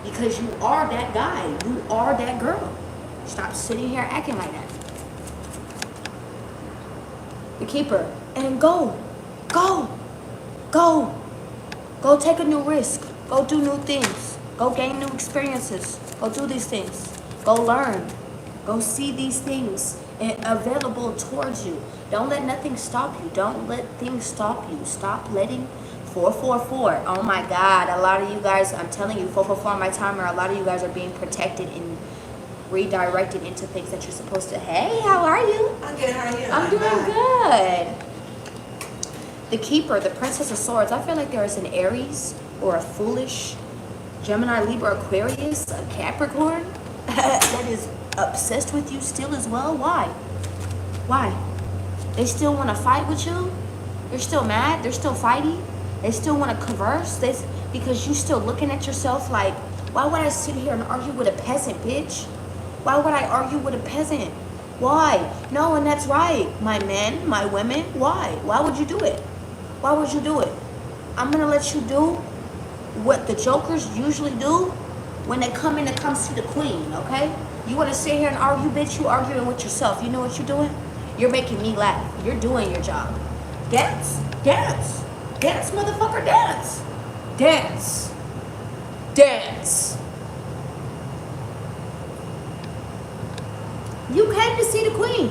Because you are that guy. You are that girl. Stop sitting here acting like that. The keeper. And go. Go. Go. Go take a new risk. Go do new things. Go gain new experiences. Go do these things. Go learn. Go see these things available towards you. Don't let nothing stop you. Don't let things stop you. Stop letting 444. Oh my God. A lot of you guys, I'm telling you, 444 on my timer, a lot of you guys are being protected and redirected into things that you're supposed to. Hey, how are you? I'm good. How are you? I'm doing good. The Keeper, the Princess of Swords. I feel like there is an Aries or a foolish Gemini, Libra, Aquarius, a Capricorn that is obsessed with you still as well. Why? Why? They still want to fight with you? They're still mad? They're still fighting? They still want to converse? Because you still looking at yourself like, why would I sit here and argue with a peasant, bitch? Why would I argue with a peasant? Why? No, and that's right. My men, my women, why? Why would you do it? Why would you do it? I'm going to let you do what the jokers usually do when they come in to come see the queen, okay? You want to sit here and argue, bitch? You arguing with yourself. You know what you're doing? You're making me laugh. You're doing your job. Dance. Dance. Dance, motherfucker, dance. Dance. Dance. You came to see the queen.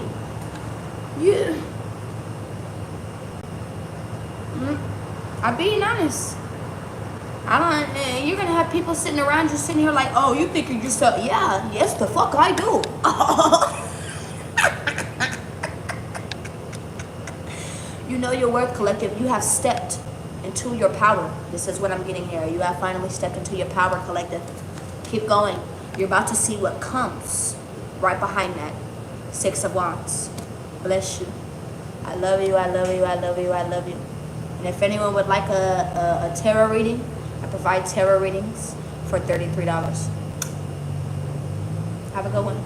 I'm being honest. You're gonna have people sitting around you sitting here like, oh, you think you're yourself. Yeah, yes, the fuck I do. You know your worth, collective. You have stepped into your power. This is what I'm getting here. You have finally stepped into your power, collective. Keep going. You're about to see what comes right behind that. 6 of Wands. Bless you. I love you, I love you, I love you, I love you. And if anyone would like a tarot reading, I provide tarot readings for $33. Have a good one.